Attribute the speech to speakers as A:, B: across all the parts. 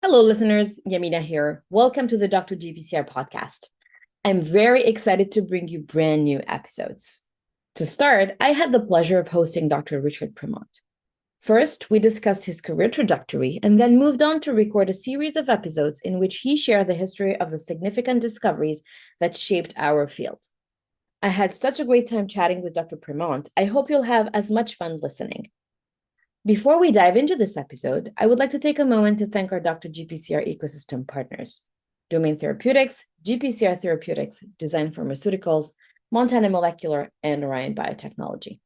A: Hello, listeners. Yamina here. Welcome to the Dr. GPCR podcast. I'm very excited to bring you brand new episodes. To start, I had the pleasure of hosting Dr. Richard Premont. First, we discussed his career trajectory and then moved on to record a series of episodes in which he shared the history of the significant discoveries that shaped our field. I had such a great time chatting with Dr. Premont. I hope you'll have as much fun listening. Before we dive into this episode, I would like to take a moment to thank our Dr. GPCR Ecosystem partners: Domain Therapeutics, GPCR Therapeutics, Design Pharmaceuticals, Montana Molecular, and Orion Biotechnology.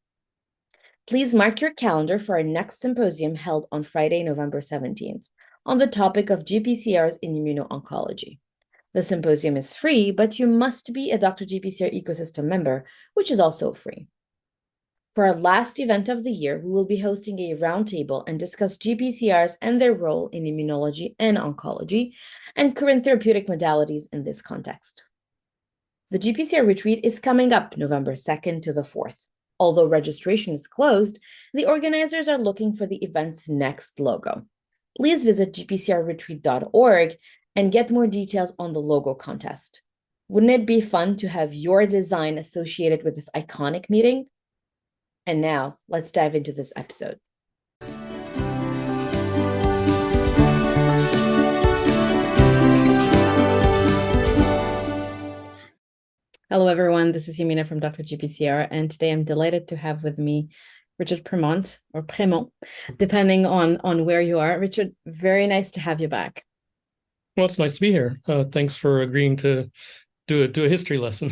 A: Please mark your calendar for our next symposium held on Friday, November 17th, on the topic of GPCRs in immuno-oncology. The symposium is free, but you must be a Dr. GPCR Ecosystem member, which is also free. For our last event of the year, we will be hosting a roundtable and discuss GPCRs and their role in immunology and oncology, and current therapeutic modalities in this context. The GPCR retreat is coming up November 2nd to the 4th. Although registration is closed, the organizers are looking for the event's next logo. Please visit gpcrretreat.org and get more details on the logo contest. Wouldn't it be fun to have your design associated with this iconic meeting? And now, let's dive into this episode. Hello, everyone. This is Yamina from Dr. GPCR, and today I'm delighted to have with me Richard Premont, or Premont, depending on where you are. Richard, very nice to have you back.
B: Well, it's nice to be here. Thanks for agreeing to do a history lesson.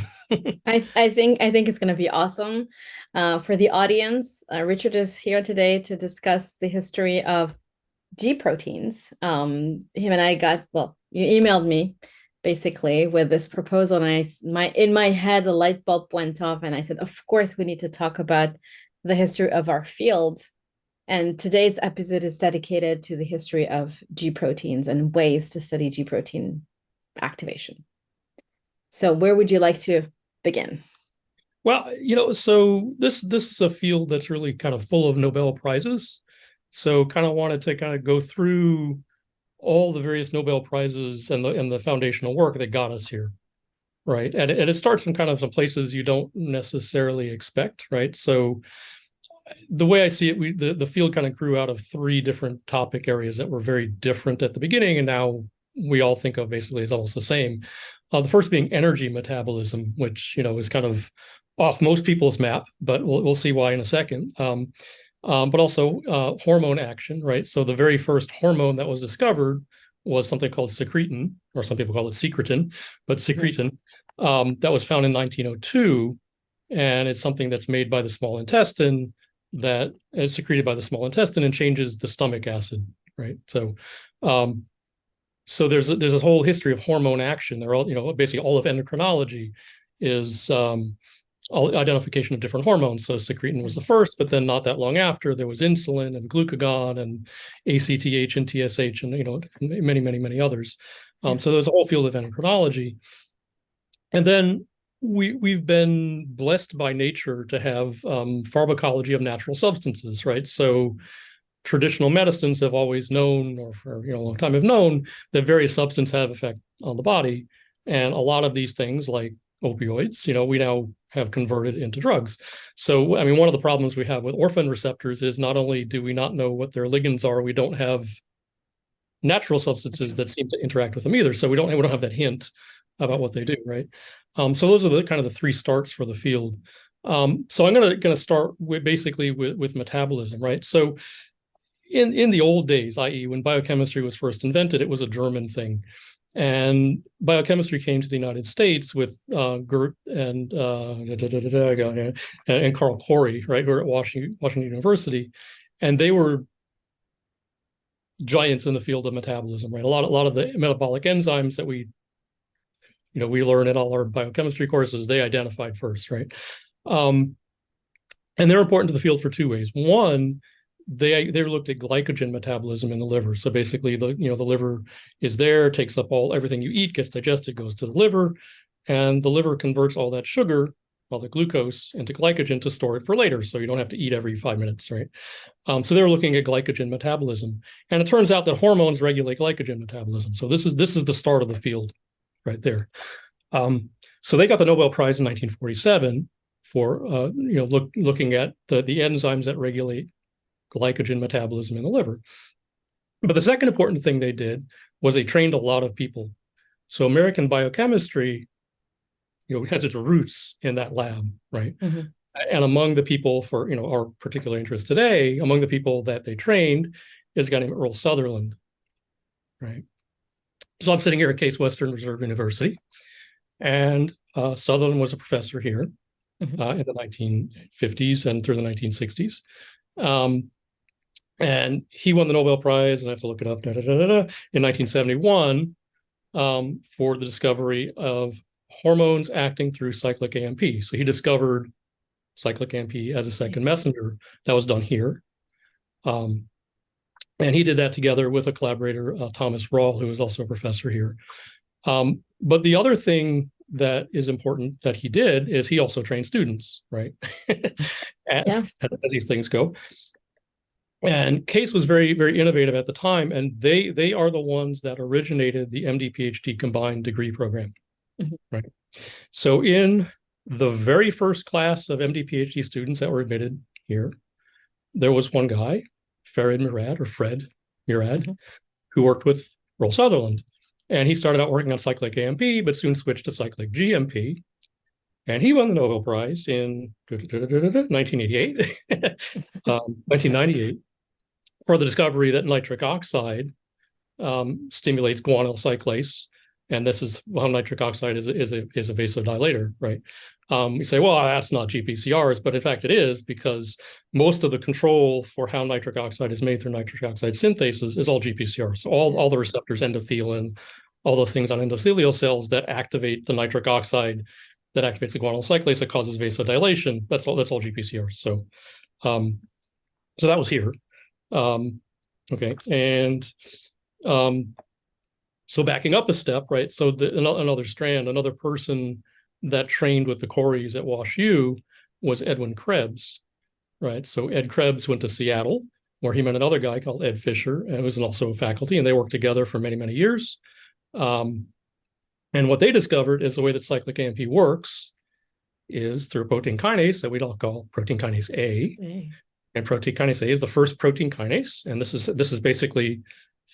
A: I think it's going to be awesome for the audience. Richard is here today to discuss the history of G proteins. Him and I you emailed me basically with this proposal, and in my head the light bulb went off, and I said, of course, we need to talk about the history of our field. And today's episode is dedicated to the history of G proteins and ways to study G protein activation. So where would you like to begin?
B: Well, so this is a field that's really kind of full of Nobel Prizes. So kind of wanted to kind of go through all the various Nobel Prizes and the foundational work that got us here, right? And it starts in kind of some places you don't necessarily expect, right? So the way I see it, the field kind of grew out of three different topic areas that were very different at the beginning, and now we all think of basically as almost the same. The first being energy metabolism, which is kind of off most people's map, but we'll see why in a second. But also hormone action, right? So the very first hormone that was discovered was something called secretin, or some people call it secretin, but secretin, that was found in 1902, and it's something that's made by the small intestine, that is secreted by the small intestine and changes the stomach acid, right? So there's a whole history of hormone action. They're all, basically all of endocrinology is identification of different hormones. So secretin was the first, but then not that long after, there was insulin and glucagon and ACTH and TSH and many, many, many others. So there's a whole field of endocrinology. And then we've been blessed by nature to have pharmacology of natural substances, right? So traditional medicines have always known, or for a long time have known, that various substances have effect on the body, and a lot of these things, like opioids, we now have converted into drugs. So, I mean, one of the problems we have with orphan receptors is not only do we not know what their ligands are, we don't have natural substances that seem to interact with them either. So we don't have that hint about what they do, right? So those are the kind of the three starts for the field. So I'm going to start with metabolism, right? So in the old days, i.e., when biochemistry was first invented, it was a German thing, and biochemistry came to the United States with Gert and Carl Corey, right, who are at Washington University, and they were giants in the field of metabolism, right? A lot of the metabolic enzymes that we learn in all our biochemistry courses, they identified first, right? And they're important to the field for two ways. One, they looked at glycogen metabolism in the liver. So basically, the liver is there, takes up everything you eat, gets digested, goes to the liver, and the liver converts all that sugar all the glucose into glycogen to store it for later, so you don't have to eat every 5 minutes, right? So they were looking at glycogen metabolism, and it turns out that hormones regulate glycogen metabolism. So this is the start of the field, right there. So they got the Nobel Prize in 1947 for looking at the enzymes that regulate glycogen metabolism in the liver. But the second important thing they did was they trained a lot of people. So American biochemistry, has its roots in that lab, right?
A: Mm-hmm.
B: And among the people for our particular interest today, among the people that they trained is a guy named Earl Sutherland, right? So I'm sitting here at Case Western Reserve University, and Sutherland was a professor here in the 1950s and through the 1960s. And he won the Nobel Prize, and I have to look it up, in 1971 for the discovery of hormones acting through cyclic AMP. So he discovered cyclic AMP as a second messenger. That was done here. And he did that together with a collaborator, Thomas Rawl, who was also a professor here. But the other thing that is important that he did is he also trained students, right? As these things go. And Case was very, very innovative at the time, and they are the ones that originated the MD PhD combined degree program, right? So in the very first class of MD PhD students that were admitted here, there was one guy, Fred Murad, who worked with Earl Sutherland. And he started out working on cyclic AMP, but soon switched to cyclic GMP. And he won the Nobel Prize in 1988, 1998, for the discovery that nitric oxide stimulates guanyl cyclase. And this is how nitric oxide is a vasodilator, right? You say, well, that's not GPCRs, but in fact it is, because most of the control for how nitric oxide is made through nitric oxide synthase is all GPCRs. So all the receptors, endothelin, all those things on endothelial cells that activate the nitric oxide, that activates the guanyl cyclase, that causes vasodilation. That's all GPCRs. So that was here. Okay, and so backing up a step, right? So another strand, another person that trained with the Coreys at WashU was Edwin Krebs, right? So Ed Krebs went to Seattle, where he met another guy called Ed Fisher, and was also a faculty, and they worked together for many, many years. And what they discovered is the way that cyclic AMP works is through a protein kinase that we don't call protein kinase A. And protein kinase A is the first protein kinase, and this is basically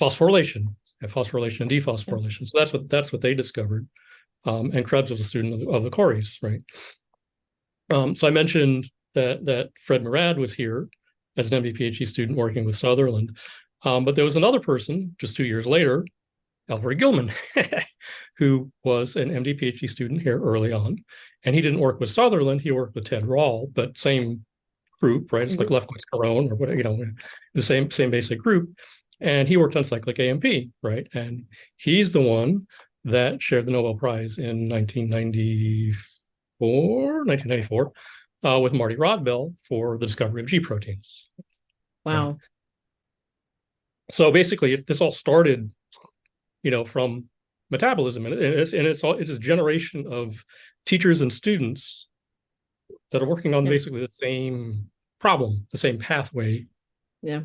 B: phosphorylation and dephosphorylation. So that's what they discovered. And Krebs was a student of the Coreys, right? So I mentioned that Fred Murad was here as an MD PhD student working with Sutherland, but there was another person just 2 years later, Ellery Gilman, who was an MD PhD student here early on, and he didn't work with Sutherland. He worked with Ted Rawl, but same group, right? It's like Lefkowitz-Caron or whatever, the same basic group. And he worked on cyclic AMP, right? And he's the one that shared the Nobel Prize in 1994, with Marty Rodbell for the discovery of G proteins.
A: Wow.
B: Right? So basically, this all started, from metabolism, and it's a generation of teachers and students that are working on basically the same problem, the same pathway. Yeah,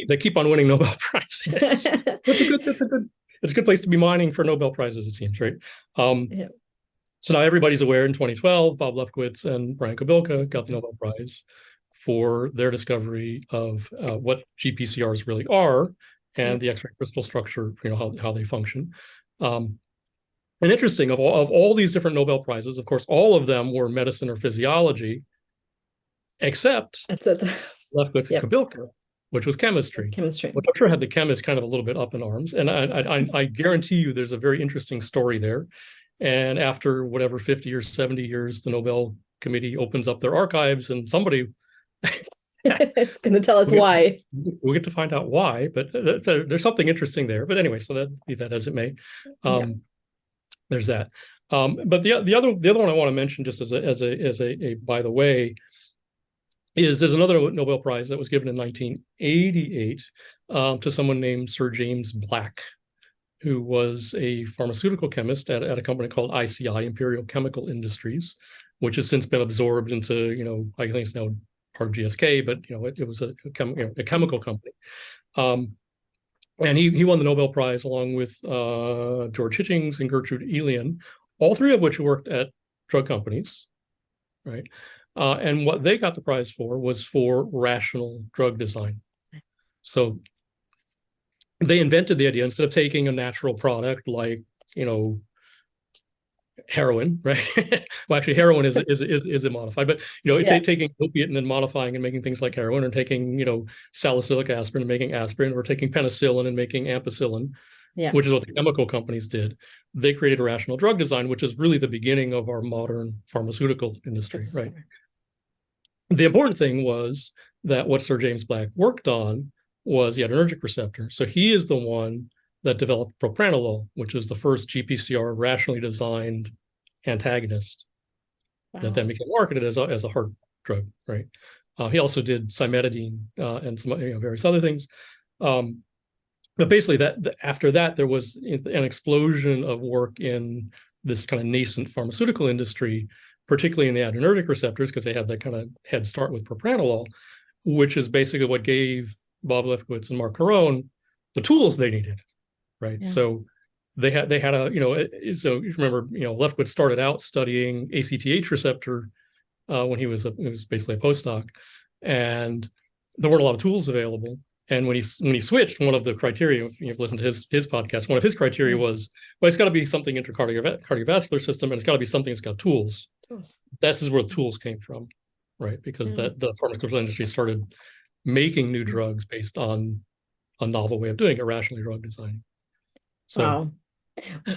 B: they keep on winning Nobel Prizes. It's a good place to be mining for Nobel Prizes, it seems, right? So now everybody's aware. In 2012, Bob Lefkowitz and Brian Kobilka got the Nobel Prize for their discovery of what GPCRs really are and the X-ray crystal structure, how they function. And interesting, of all these different Nobel Prizes, of course, all of them were medicine or physiology, except Lefkowitz and Kobilka, which was chemistry. Which I'm sure had the chemists kind of a little bit up in arms. And I guarantee you there's a very interesting story there. And after whatever 50 or 70 years, the Nobel Committee opens up their archives, and somebody
A: it's going to tell us why.
B: We'll get to find out why, but there's something interesting there. But anyway, so be that as it may. There's that. But the other one I want to mention, just as a by the way, is there's another Nobel Prize that was given in 1988 to someone named Sir James Black, who was a pharmaceutical chemist at a company called ICI, Imperial Chemical Industries. which has since been absorbed into, I think it's now part of GSK, but it was a chemical company. And he won the Nobel Prize along with George Hitchings and Gertrude Elion, all three of which worked at drug companies, right? And what they got the prize for was for rational drug design. So they invented the idea, instead of taking a natural product like, heroin, right? Well, actually, heroin is a modified, but taking opiate and then modifying and making things like heroin, or taking salicylic aspirin and making aspirin, or taking penicillin and making ampicillin, which is what the chemical companies did. They created a rational drug design, which is really the beginning of our modern pharmaceutical industry, right? The important thing was that what Sir James Black worked on was the adrenergic receptor. So he is the one that developed propranolol, which is the first GPCR rationally designed antagonist that then became marketed as a heart drug, right? He also did cimetidine and some various other things. But basically, after that, there was an explosion of work in this kind of nascent pharmaceutical industry, particularly in the adrenergic receptors, because they had that kind of head start with propranolol, which is basically what gave Bob Lefkowitz and Mark Carone the tools they needed, right? Yeah. So they had so you remember, Lefkowitz started out studying ACTH receptor when he was basically a postdoc, and there weren't a lot of tools available. And when he switched, one of the criteria, if you've listened to his podcast, one of his criteria was, well, it's got to be something cardiovascular system, and it's got to be something that's got tools. This is where the tools came from, right? Because the pharmaceutical industry started making new drugs based on a novel way of doing it, rationally drug design. So,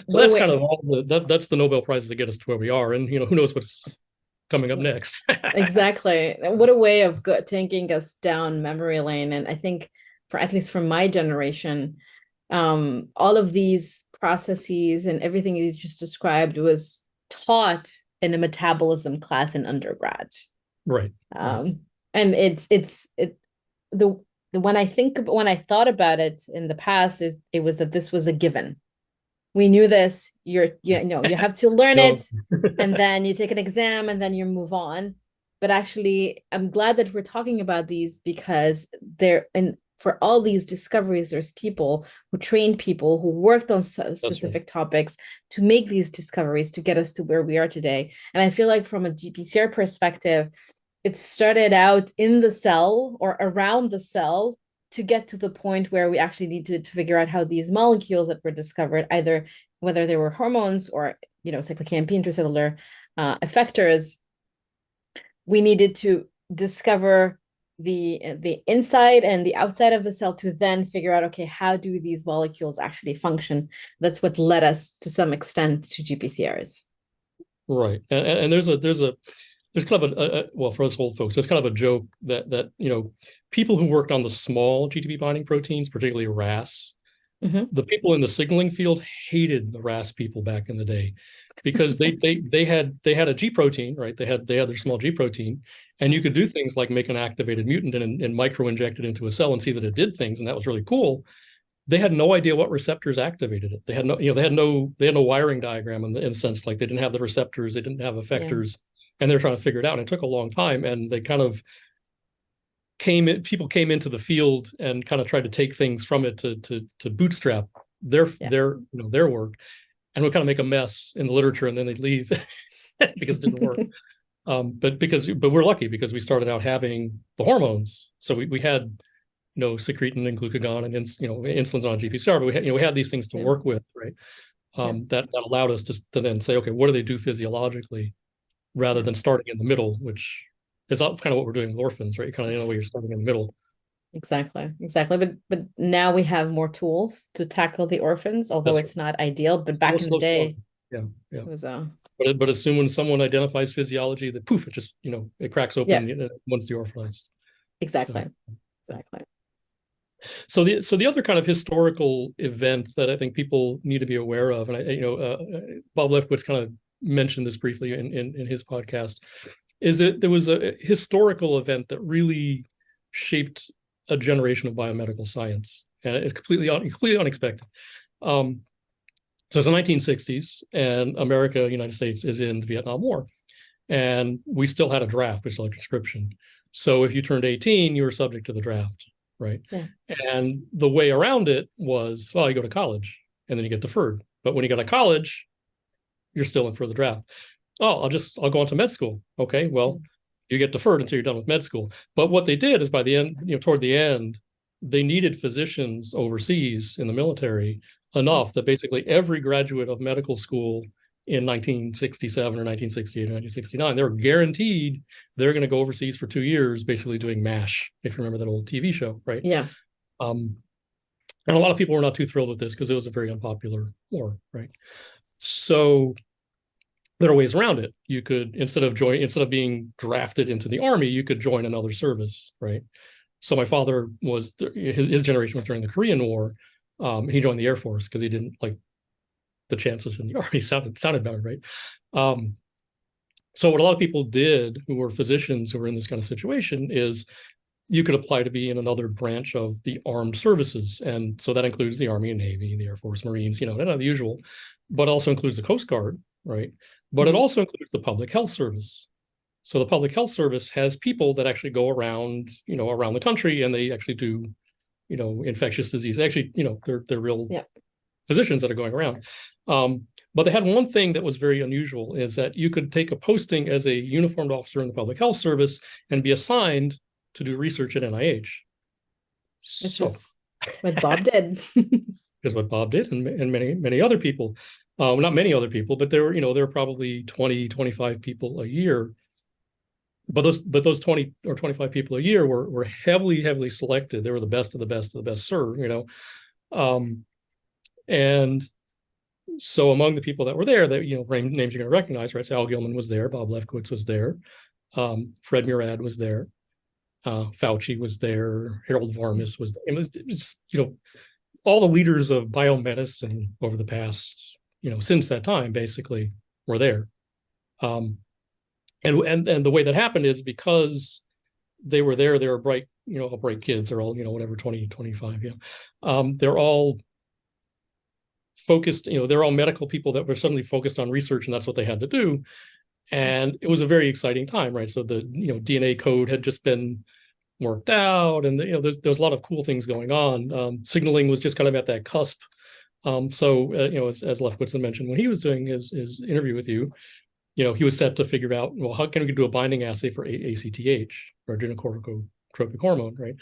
B: so that's kind of all that's the Nobel Prizes that get us to where we are, and who knows what's coming up next.
A: Exactly. What a way of taking us down memory lane. And I think, for at least from my generation, all of these processes and everything you just described was taught in a metabolism class in undergrad.
B: Right.
A: And when I thought about it in the past, it was that this was a given. We knew this. You have to learn it, and then you take an exam, and then you move on. But actually, I'm glad that we're talking about these, because for all these discoveries, there's people who trained people who worked on specific topics to make these discoveries to get us to where we are today. And I feel like from a GPCR perspective, it started out in the cell or around the cell to get to the point where we actually needed to figure out how these molecules that were discovered, either whether they were hormones or cyclic AMP intracellular effectors, we needed to discover the inside and the outside of the cell to then figure out, okay, how do these molecules actually function? That's what led us to some extent to GPCRs.
B: Right, and there's kind of well, for us old folks, there's kind of a joke that people who worked on the small GTP binding proteins, particularly RAS, the people in the signaling field hated the RAS people back in the day, because they had a G protein, right? They had their small G protein, and you could do things like make an activated mutant and micro inject it into a cell and see that it did things, and that was really cool. They had no idea what receptors activated it. They had no wiring diagram in the sense, like they didn't have the receptors, they didn't have effectors. And they're trying to figure it out. And it took a long time. And they kind of people came into the field and kind of tried to take things from it to bootstrap their work, and would kind of make a mess in the literature, and then they'd leave because it didn't work. But we're lucky, because we started out having the hormones. So we had secretin and glucagon and insulin's on GPCR, but we had these things to work with, right? That allowed us to then say, okay, what do they do physiologically, rather than starting in the middle, which is kind of what we're doing with orphans, right? Kind of where you're starting in the middle.
A: Exactly. But now we have more tools to tackle the orphans, although it's not ideal. But back in the day, it was
B: But as soon when someone identifies physiology, that poof, it just it cracks open once deorphanized.
A: Exactly.
B: So the other kind of historical event that I think people need to be aware of, and Bob Lefkowitz kind of mentioned this briefly in his podcast, is that there was a historical event that really shaped a generation of biomedical science, and it's completely unexpected. So it's the 1960s, and United States is in the Vietnam War, And we still had a draft, we still had conscription. So if you turned 18, you were subject to the draft, right?
A: Yeah.
B: And the way around it was, well, you go to college and then you get deferred. But when you go to college, you're still in for the draft. Oh, I'll go on to med school. Okay, well, you get deferred until you're done with med school. But what they did is by the end, toward the end, they needed physicians overseas in the military enough that basically every graduate of medical school in 1967 or 1968 or 1969, they were guaranteed they're going to go overseas for 2 years, basically doing MASH, if you remember that old TV show, right?
A: Yeah.
B: And a lot of people were not too thrilled with this because it was a very unpopular war, right? So there are ways around it. You could, instead of being drafted into the army, you could join another service, right? So my father was, his generation was during the Korean War. He joined the Air Force because he didn't like the chances in the army sounded better, right? So what a lot of people did who were physicians who were in this kind of situation is you could apply to be in another branch of the armed services. And so that includes the Army and Navy, the Air Force, Marines, not the usual, but also includes the Coast Guard, right? But it also includes the Public Health Service. So the Public Health Service has people that actually go around, around the country, and they actually do, infectious disease. Actually, they're real physicians that are going around. But they had one thing that was very unusual is that you could take a posting as a uniformed officer in the Public Health Service and be assigned to do research at NIH.
A: Which is what Bob did.
B: Is what Bob did, and many other people. Not many other people, but there were probably 20, 25 people a year. But those 20 or 25 people a year were heavily selected. They were the best of the best of the best, sir. And so among the people that were there, that names you're going to recognize, right? So Al Gilman was there, Bob Lefkowitz was there, Fred Murad was there, Fauci was there, Harold Varmus was there. It was just, all the leaders of biomedicine over the past, since that time, basically, were there. And the way that happened is because they were there, they were bright, bright kids. They're all, whatever, 20, 25. They're all focused, they're all medical people that were suddenly focused on research, and that's what they had to do. And it was a very exciting time, right? So the, DNA code had just been worked out, and there's a lot of cool things going on. Signaling was just kind of at that cusp. So as Lefkowitz had mentioned when he was doing his interview with you, he was set to figure out, well, how can we do a binding assay for ACTH, or adrenocorticotropic hormone, right?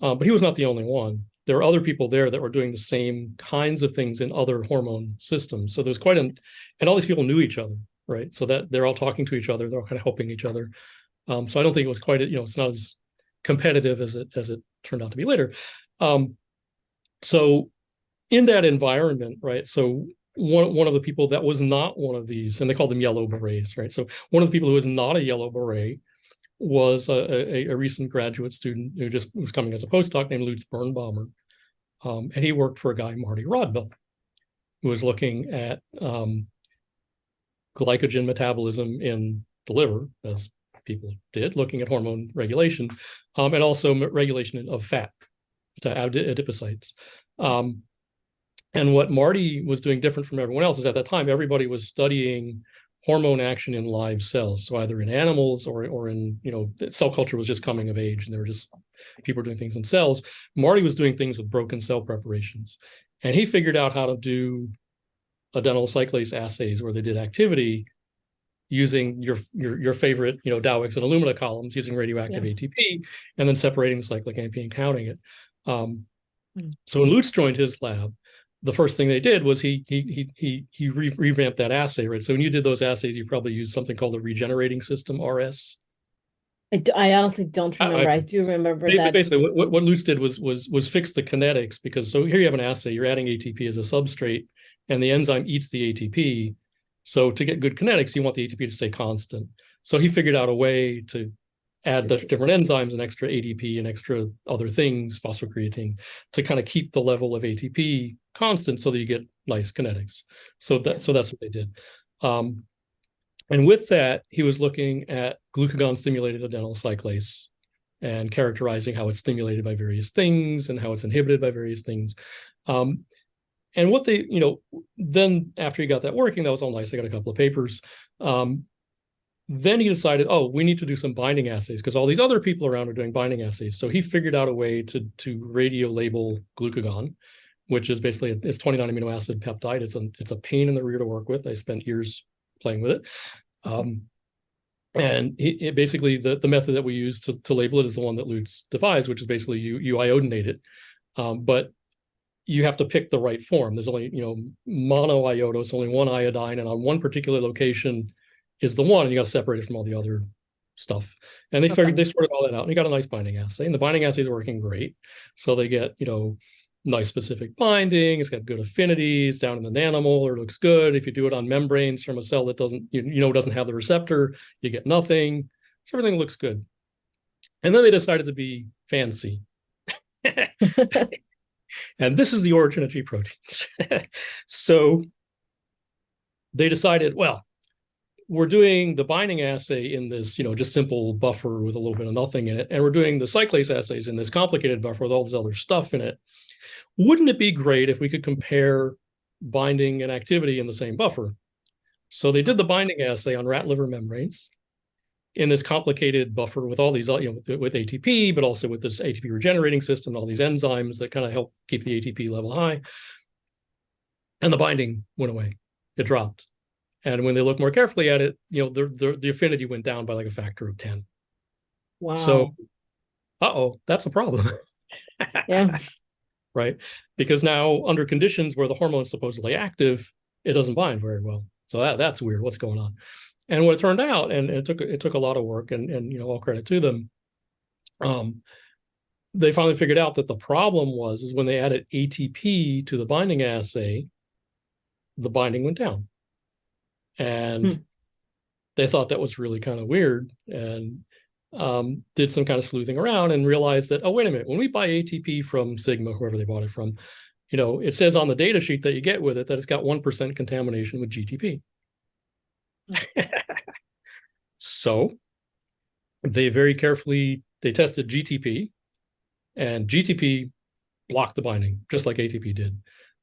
B: But he was not the only one. There were other people there that were doing the same kinds of things in other hormone systems. So there's and all these people knew each other, right? So that they're all talking to each other, they're all kind of helping each other. So I don't think it was quite, it's not as competitive as it turned out to be later. So in that environment, right? So one of the people that was not one of these, and they called them yellow berets, right? So one of the people who was not a yellow beret was a recent graduate student who just was coming as a postdoc named Lutz Birnbaumer. And he worked for a guy, Marty Rodbell, who was looking at glycogen metabolism in the liver, as people did, looking at hormone regulation, and also regulation of fat, to adipocytes. And what Marty was doing different from everyone else is at that time, everybody was studying hormone action in live cells. So either in animals or in, cell culture was just coming of age, and there were just people doing things in cells. Marty was doing things with broken cell preparations. And he figured out how to do adenyl cyclase assays where they did activity using your favorite, Dowix and Illumina columns, using radioactive ATP, and then separating the cyclic AMP and counting it. So when Lutz joined his lab, the first thing they did was he revamped that assay, right? So when you did those assays, you probably used something called the regenerating system, RS.
A: I honestly don't remember. I do remember that.
B: Basically, what Lutz did was fix the kinetics, because so here you have an assay, you're adding ATP as a substrate, and the enzyme eats the ATP. So to get good kinetics, you want the ATP to stay constant. So he figured out a way to add the different enzymes and extra ADP and extra other things, phosphocreatine, to kind of keep the level of ATP constant so that you get nice kinetics. So that's what they did. And with that, he was looking at glucagon-stimulated adenyl cyclase and characterizing how it's stimulated by various things and how it's inhibited by various things. And what they, then after he got that working, that was all nice. I got a couple of papers. Then he decided, oh, we need to do some binding assays because all these other people around are doing binding assays. So he figured out a way to radio label glucagon, which is basically it's 29 amino acid peptide. It's a pain in the rear to work with. I spent years playing with it. And it basically the method that we use to label it is the one that Lutz devised, which is basically you iodinate it, but you have to pick the right form. There's only monoiodose, only one iodine, and on one particular location is the one, and you got to separate it from all the other stuff. And they figured they sorted all that out, and you got a nice binding assay, and the binding assay is working great. So they get nice specific binding. It's got good affinities down in the nanomolar. It looks good. If you do it on membranes from a cell that doesn't have the receptor, you get nothing. So everything looks good. And then they decided to be fancy. And this is the origin of G proteins. So they decided, well, we're doing the binding assay in this, just simple buffer with a little bit of nothing in it. And we're doing the cyclase assays in this complicated buffer with all this other stuff in it. Wouldn't it be great if we could compare binding and activity in the same buffer? So they did the binding assay on rat liver membranes in this complicated buffer with all these, with ATP, but also with this ATP regenerating system, all these enzymes that kind of help keep the ATP level high. And the binding went away. It dropped. And when they looked more carefully at it, the affinity went down by like a factor of 10.
A: Wow.
B: So, that's a problem.
A: Yeah.
B: Right? Because now under conditions where the hormone is supposedly active, it doesn't bind very well. So that's weird. What's going on? And what it turned out, and it took a lot of work, and all credit to them. They finally figured out that the problem is when they added ATP to the binding assay, the binding went down, and they thought that was really kind of weird, and did some kind of sleuthing around and realized that, oh, wait a minute, when we buy ATP from Sigma, whoever they bought it from, it says on the data sheet that you get with it that it's got 1% contamination with GTP. So they very carefully, they tested GTP, and GTP blocked the binding, just like ATP did.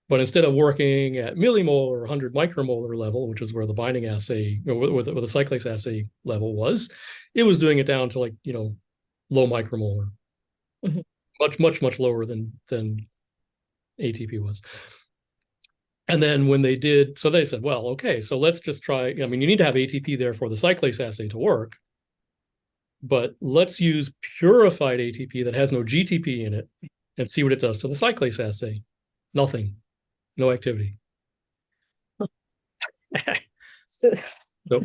B: But instead of working at millimolar or 100 micromolar level, which is where the binding assay, where the cyclase assay level was, it was doing it down to low micromolar, much lower than ATP was. And then when they did, so they said, well, okay, so let's just try. I mean, you need to have ATP there for the cyclase assay to work, but let's use purified ATP that has no GTP in it and see what it does to the cyclase assay. Nothing, no activity.
A: So,
B: nope.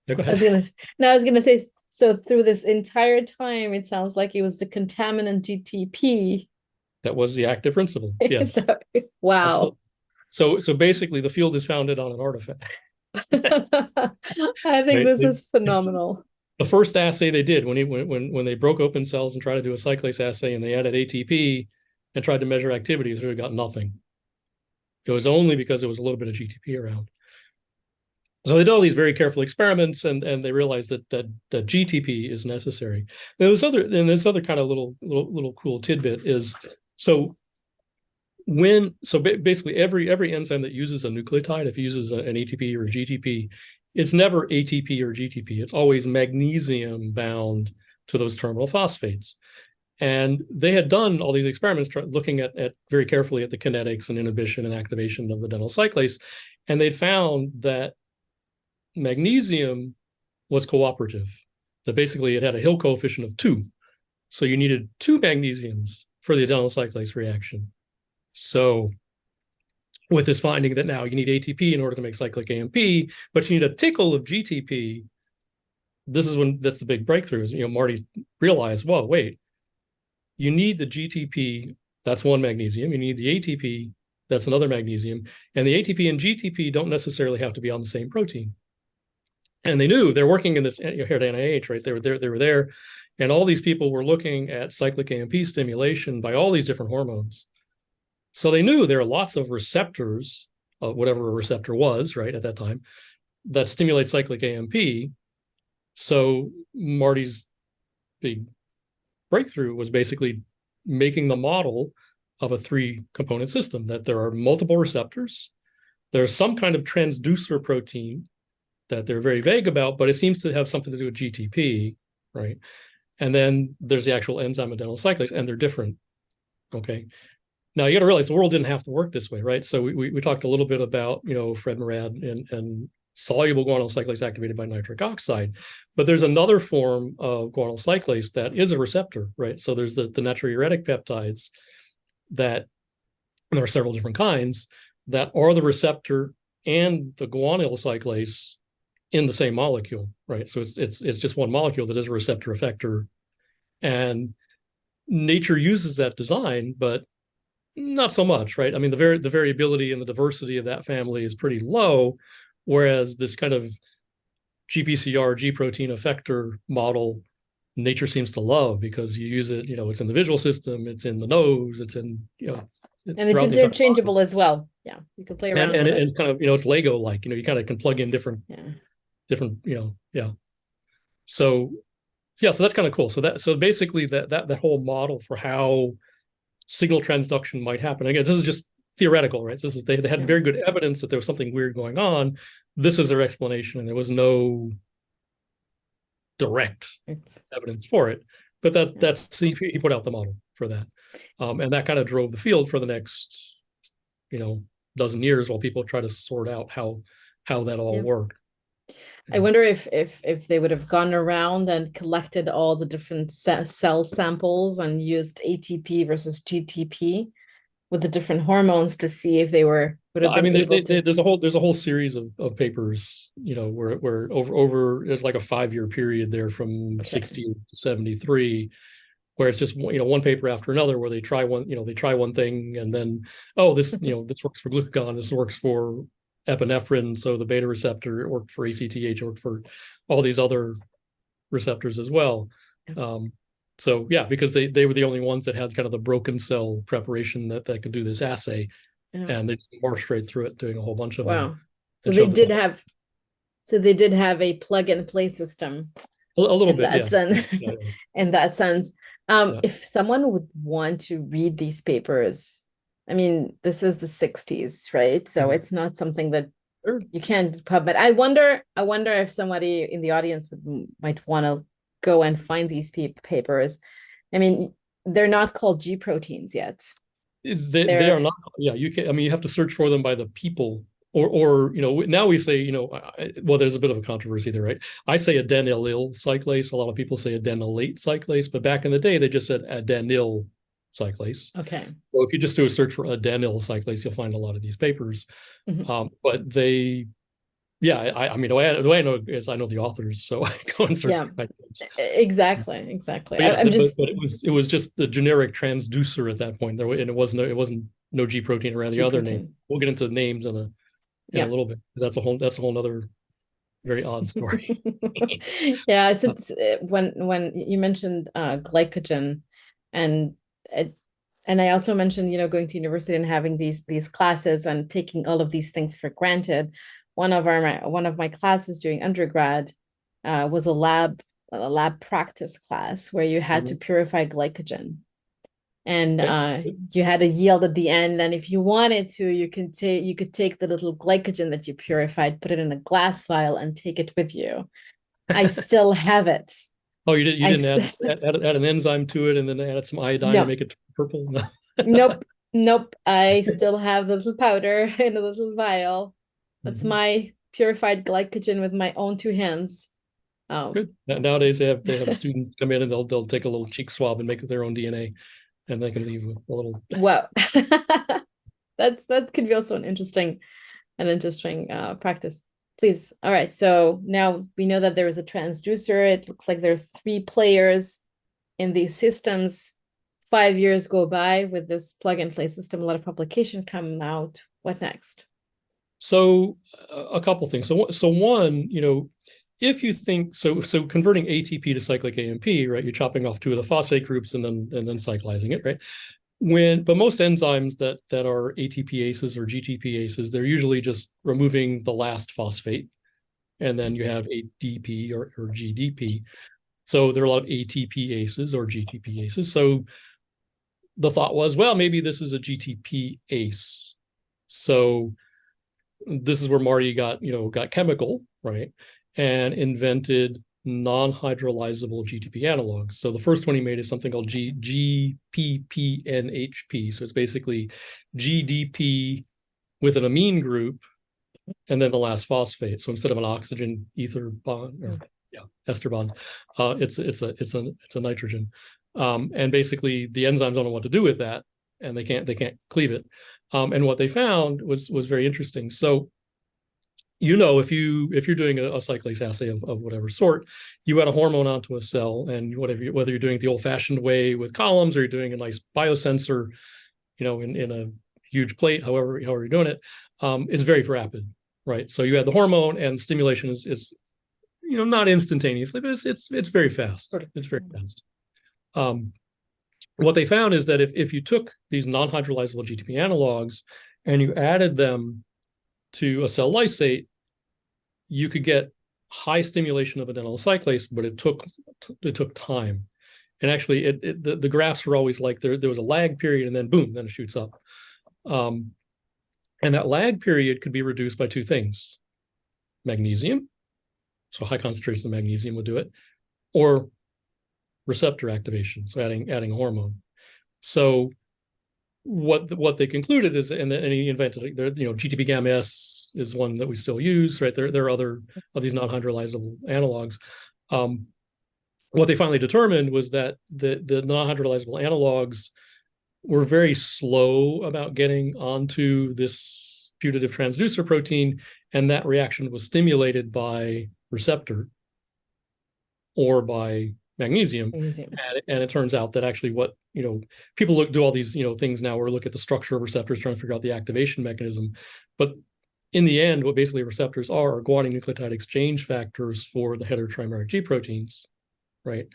B: Yeah, go ahead.
A: I was gonna say, so through this entire time, it sounds like it was the contaminant GTP
B: that was the active principle. Yes.
A: Wow.
B: Absolutely. So basically, the field is founded on an artifact.
A: I think this is phenomenal.
B: The first assay they did when they broke open cells and tried to do a cyclase assay, and they added ATP and tried to measure activity, they really got nothing. It was only because there was a little bit of GTP around. So they did all these very careful experiments, and they realized that GTP is necessary. And this other kind of little cool tidbit is basically every enzyme that uses a nucleotide, if it uses an ATP or a GTP, it's never ATP or GTP. It's always magnesium bound to those terminal phosphates. And they had done all these experiments looking at very carefully at the kinetics and inhibition and activation of the adenyl cyclase, and they'd found that magnesium was cooperative, that basically it had a Hill coefficient of 2. So you needed 2 magnesiums for the adenyl cyclase reaction. So with this finding that now you need ATP in order to make cyclic AMP, but you need a tickle of GTP, that's the big breakthrough. Marty realized, whoa, wait, you need the GTP, that's 1 magnesium. You need the ATP, that's another magnesium. And the ATP and GTP don't necessarily have to be on the same protein. And they knew they're working in this here at NIH, right? They were there, and all these people were looking at cyclic AMP stimulation by all these different hormones. So they knew there are lots of receptors, whatever a receptor was, right, at that time, that stimulate cyclic AMP. So Marty's big breakthrough was basically making the model of a 3-component system, that there are multiple receptors, there's some kind of transducer protein that they're very vague about, but it seems to have something to do with GTP, right? And then there's the actual enzyme adenyl cyclase, and they're different. Okay. Now you got to realize the world didn't have to work this way, right? So we talked a little bit about, Fred Murad and soluble guanylyl cyclase activated by nitric oxide, but there's another form of guanylyl cyclase that is a receptor, right? So there's the natriuretic peptides that, and there are several different kinds that are the receptor and the guanylyl cyclase in the same molecule, right? So it's just one molecule that is a receptor effector, and nature uses that design, but not so much, right? I mean, the variability and the diversity of that family is pretty low, whereas this kind of GPCR G protein effector model, nature seems to love because you use it. It's in the visual system, it's in the nose, it's in
A: and it's interchangeable as well. Yeah, you can play around
B: and
A: with it.
B: It's kind of it's Lego like. You kind of can plug in different yeah. So so that's kind of cool. So basically that whole model for how signal transduction might happen. Again, this is just theoretical, right? This is they had very good evidence that there was something weird going on. This is their explanation, and there was no direct evidence for it. But that's he put out the model for that, and that kind of drove the field for the next dozen years while people try to sort out how that all worked.
A: I wonder if they would have gone around and collected all the different cell samples and used ATP versus GTP with the different hormones to see if they would have been able to.
B: There's a whole series of papers, where over there's like a 5-year period there from 60 to 73, where it's just one paper after another where they try one thing and then this this works for glucagon, this works for epinephrine, so the beta receptor, it worked for ACTH, it worked for all these other receptors as well. So because they were the only ones that had kind of the broken cell preparation that could do this assay, and they just marched straight through it, doing a whole bunch of them.
A: So they did have a plug and play system.
B: A little bit,
A: in that sense. If someone would want to read these papers, I mean, this is the 60s, right? So it's not something that you can't PubMed. I wonder if somebody in the audience might want to go and find these papers. I mean, they're not called G proteins yet.
B: They are not. Yeah, you can. I mean, you have to search for them by the people, or now we say well, there's a bit of a controversy there, right? I say adenylyl cyclase. A lot of people say adenylate cyclase, but back in the day they just said adenyl cyclase.
A: Okay.
B: So if you just do a search for adenyl cyclase, you'll find a lot of these papers. But they, I mean, the way I know is I know the authors, so I go and search.
A: Yeah, exactly.
B: But it was just the generic transducer at that point. It wasn't no G protein around the other name. We'll get into the names in a little bit. That's a whole other very odd story.
A: Since when you mentioned glycogen, and I also mentioned going to university and having these classes and taking all of these things for granted. One of my classes during undergrad was a lab practice class where you had to purify glycogen, and you had a yield at the end. And if you wanted to, you could take the little glycogen that you purified, put it in a glass vial, and take it with you. I still have it.
B: Oh, you didn't add an enzyme to it and then add some iodine to make it purple? No.
A: Nope. I still have the little powder in a little vial. That's my purified glycogen with my own 2 hands.
B: Good. Nowadays they have students come in and they'll take a little cheek swab and make their own DNA, and they can leave with a little.
A: Wow. That could be also an interesting practice. Please. All right. So now we know that there is a transducer. It looks like there's 3 players in these systems. 5 years go by with this plug and play system. A lot of publication come out. What next?
B: So a couple things. So one, if you think so converting ATP to cyclic AMP, right? You're chopping off 2 of the phosphate groups and then cyclizing it, right? But most enzymes that are ATPases or GTPases, they're usually just removing the last phosphate, and then you have ADP or GDP. So there are a lot of ATPases or GTPases. So the thought was, well, maybe this is a GTPase. So this is where Marty got chemical, right, and invented non-hydrolyzable GTP analogs. So the first one he made is something called GPPNHP. So it's basically GDP with an amine group and then the last phosphate. So instead of an oxygen ether bond or ester bond, it's a nitrogen. And basically the enzymes don't know what to do with that, and they can't cleave it. And what they found was very interesting. So if you're doing a cyclase assay of whatever sort, you add a hormone onto a cell, and whether you're doing it the old-fashioned way with columns or you're doing a nice biosensor, in a huge plate, however you're doing it, it's very rapid, right? So you add the hormone, and stimulation is not instantaneously, but it's very fast. It's very fast. What they found is that if you took these non-hydrolyzable GTP analogs and you added them to a cell lysate, you could get high stimulation of adenyl cyclase, but it took time. And actually, the graphs were always like there was a lag period, and then boom, then it shoots up. And that lag period could be reduced by two things: magnesium, so high concentrations of magnesium would do it, or receptor activation, so adding a hormone. So what they concluded is, and he invented, GTP gamma S is one that we still use, right? There are other of these non-hydrolyzable analogs. What they finally determined was that the non-hydrolyzable analogs were very slow about getting onto this putative transducer protein, and that reaction was stimulated by receptor or by magnesium. And it turns out that actually what, people do all these, things now, or look at the structure of receptors, trying to figure out the activation mechanism. But in the end, what basically receptors are guanine nucleotide exchange factors for the heterotrimeric G proteins, right?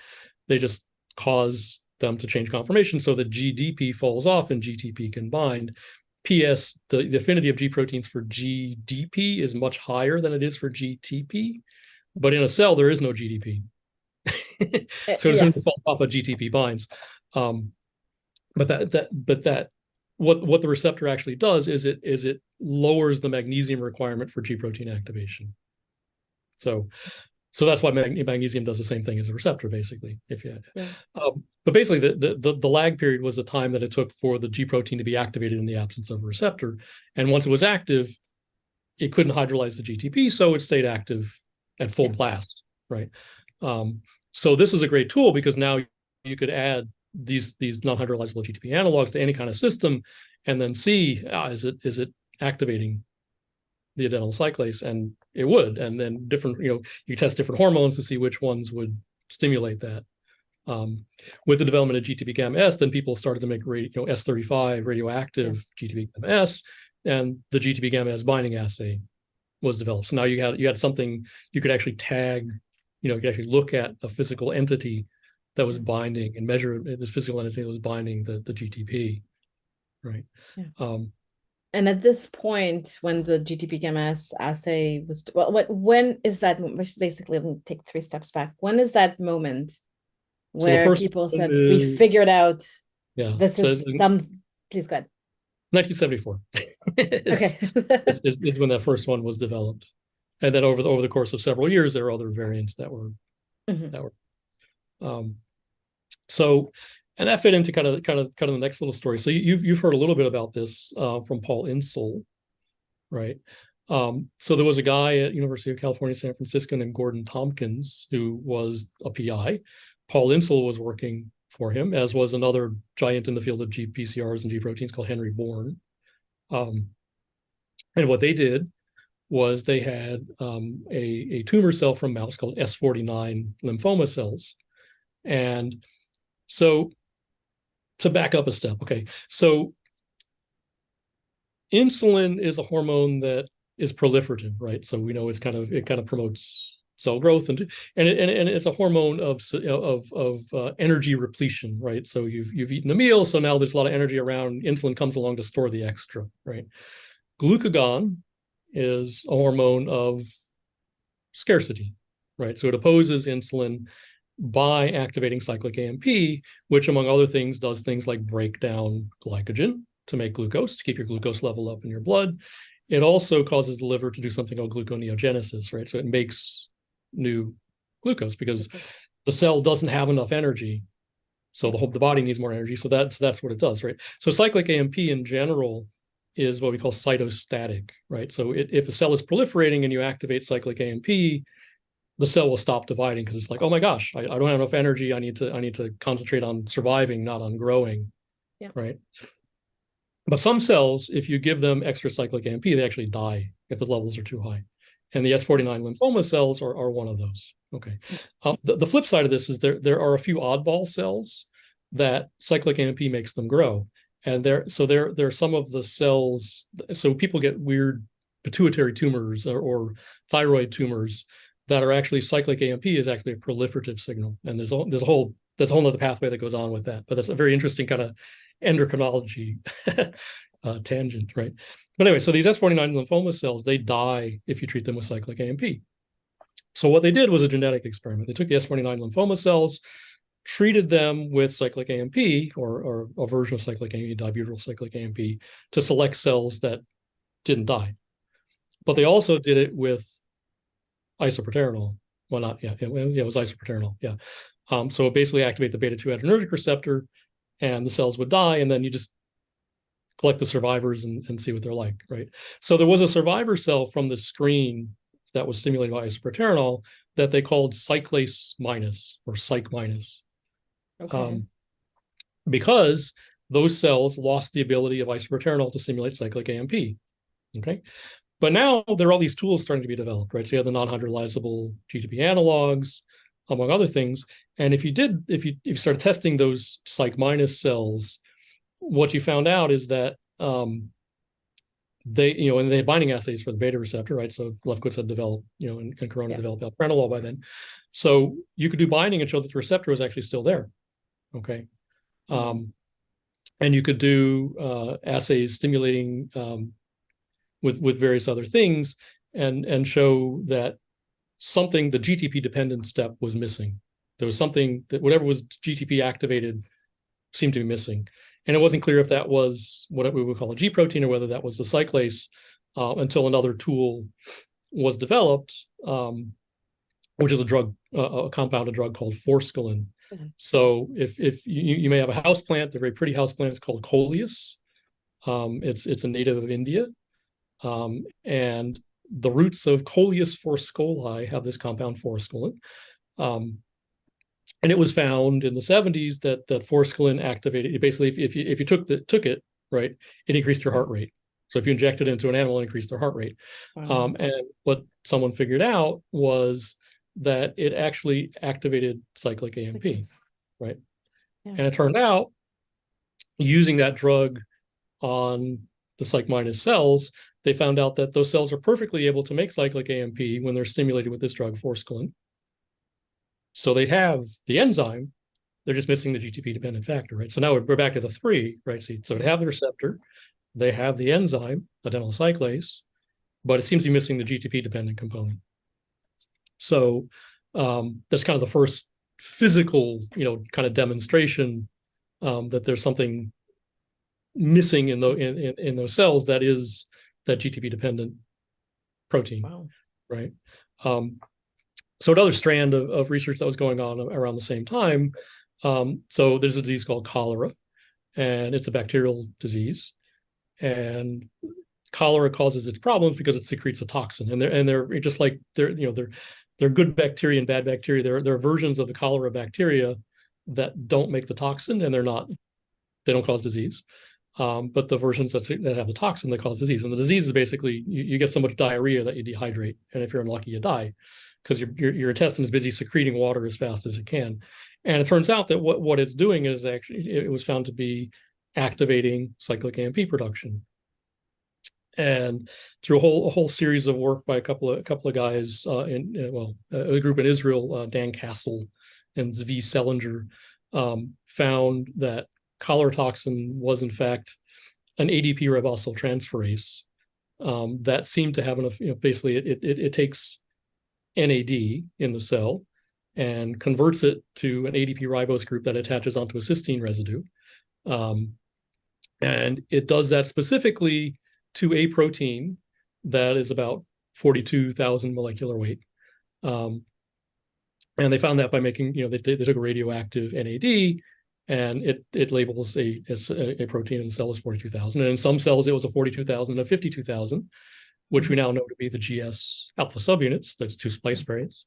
B: They just cause them to change conformation so that GDP falls off and GTP can bind. P.S. The affinity of G proteins for GDP is much higher than it is for GTP, but in a cell there is no GDP. So as soon as it falls off, a GTP binds. But what the receptor actually does is it lowers the magnesium requirement for G protein activation. So that's why magnesium does the same thing as the receptor, basically. But basically, the lag period was the time that it took for the G protein to be activated in the absence of a receptor. And once it was active, it couldn't hydrolyze the GTP, so it stayed active at full blast, right? So this is a great tool because now you could add these non-hydrolyzable GTP analogs to any kind of system, and then see is it activating the adenyl cyclase, and it would. And then you test different hormones to see which ones would stimulate that. With the development of GTP gamma S, then people started to make S35 radioactive GTP gamma S, and the GTP gamma S binding assay was developed. So now you had something you could actually tag. You could actually look at a physical entity that was binding and measure the physical entity that was binding the GTP, right?
A: And at this point, when the GTP gamma S assay was, when is that? Basically, let me take 3 steps back. When is that moment where people said, we figured out this is some, please go ahead.
B: 1974 is when that first one was developed. And then over the course of several years, there are other variants that were so, and that fit into kind of the next little story. So you've heard a little bit about this from Paul Insel, right? So there was a guy at University of California, San Francisco named Gordon Tompkins, who was a PI. Paul Insel was working for him, as was another giant in the field of GPCRs and G proteins called Henry Bourne. And what they did was they had a tumor cell from mouse called S49 lymphoma cells. And so to back up a step, okay, so insulin is a hormone that is proliferative, right? So we know it kind of promotes cell growth, and it's a hormone of energy repletion, right? So you've eaten a meal, so now there's a lot of energy around. Insulin comes along to store the extra, right? Glucagon is a hormone of scarcity, right? So it opposes insulin by activating cyclic AMP, which, among other things, does things like break down glycogen to make glucose, to keep your glucose level up in your blood. it also causes the liver to do something called gluconeogenesis, right? So it makes new glucose because the cell doesn't have enough energy. So the body needs more energy. So that's what it does, right? So cyclic AMP in general is what we call cytostatic, right? So if a cell is proliferating and you activate cyclic AMP, the cell will stop dividing because it's like, oh my gosh, I don't have enough energy. I need to concentrate on surviving, not on growing, right? But some cells, if you give them extra cyclic AMP, they actually die if the levels are too high. And the S49 lymphoma cells are one of those. Okay. The flip side of this is there are a few oddball cells that cyclic AMP makes them grow. And there are some of the cells. So people get weird pituitary tumors or thyroid tumors that are actually cyclic AMP is actually a proliferative signal. And there's a whole other pathway that goes on with that. But that's a very interesting kind of endocrinology tangent, right? But anyway, so these S49 lymphoma cells, they die if you treat them with cyclic AMP. So what they did was a genetic experiment. They took the S49 lymphoma cells, treated them with cyclic AMP or a version of cyclic AMP, dibutyryl cyclic AMP, to select cells that didn't die. But they also did it with isoproterenol. Well, not, yeah, it was isoproterenol, yeah. So it basically activate the beta-2 adrenergic receptor, and the cells would die, and then you just collect the survivors and see what they're like, right? So there was a survivor cell from the screen that was stimulated by isoproterenol that they called cyclase minus or psych minus. Okay. Because those cells lost the ability of isoproterenol to stimulate cyclic AMP. Okay. But now there are all these tools starting to be developed, right? So you have the non-hydrolyzable GTP analogs, among other things. And if you started testing those psych minus cells, what you found out is that they, and they had binding assays for the beta receptor, right? So Lefkowitz had developed, and Corona developed alpranolol by then. So you could do binding and show that the receptor was actually still there. Okay. And you could do assays stimulating with various other things and show that something, the GTP dependent step was missing. There was something that whatever was GTP activated seemed to be missing. And it wasn't clear if that was what we would call a G protein or whether that was the cyclase until another tool was developed, which is a drug, a compounded drug called forskolin. So if you may have a house plant, a very pretty house plant, it's called coleus. It's a native of India. And the roots of Coleus forskolii have this compound forskolin. And it was found in the 70s that forskolin activated it. Basically, if you took it, right, it increased your heart rate. So if you injected it into an animal, it increased their heart rate. Wow. And what someone figured out was that it actually activated cyclic AMP, right? Yeah. And it turned out using that drug on the psych minus cells, they found out that those cells are perfectly able to make cyclic AMP when they're stimulated with this drug, forskolin. So they have the enzyme, they're just missing the GTP-dependent factor, right? So now we're back to the three, right? So they have the receptor, they have the enzyme, adenyl cyclase, but it seems to be missing the GTP-dependent component. So that's kind of the first physical, kind of demonstration that there's something missing in those cells that is that GTP-dependent protein, wow. Right? So another strand of research that was going on around the same time. So there's a disease called cholera, and it's a bacterial disease. And cholera causes its problems because it secretes a toxin, and they're just like they're good bacteria and bad bacteria. There are versions of the cholera bacteria that don't make the toxin, and they don't cause disease. But the versions that have the toxin that cause disease, and the disease is basically you get so much diarrhea that you dehydrate, and if you're unlucky, you die because your intestine is busy secreting water as fast as it can. And it turns out that what it's doing is actually it was found to be activating cyclic AMP production. And through a whole series of work by a couple of guys a group in Israel, Dan Castle and Zvi Selinger, found that cholera toxin was in fact an ADP ribosyltransferase that seemed to have enough. Basically, it takes NAD in the cell and converts it to an ADP ribose group that attaches onto a cysteine residue, and it does that specifically to a protein that is about 42,000 molecular weight. And they found that by making, they took a radioactive NAD, and it labels a protein in the cell as 42,000. And in some cells, it was a 42,000 and a 52,000, which we now know to be the GS alpha subunits. That's two splice variants.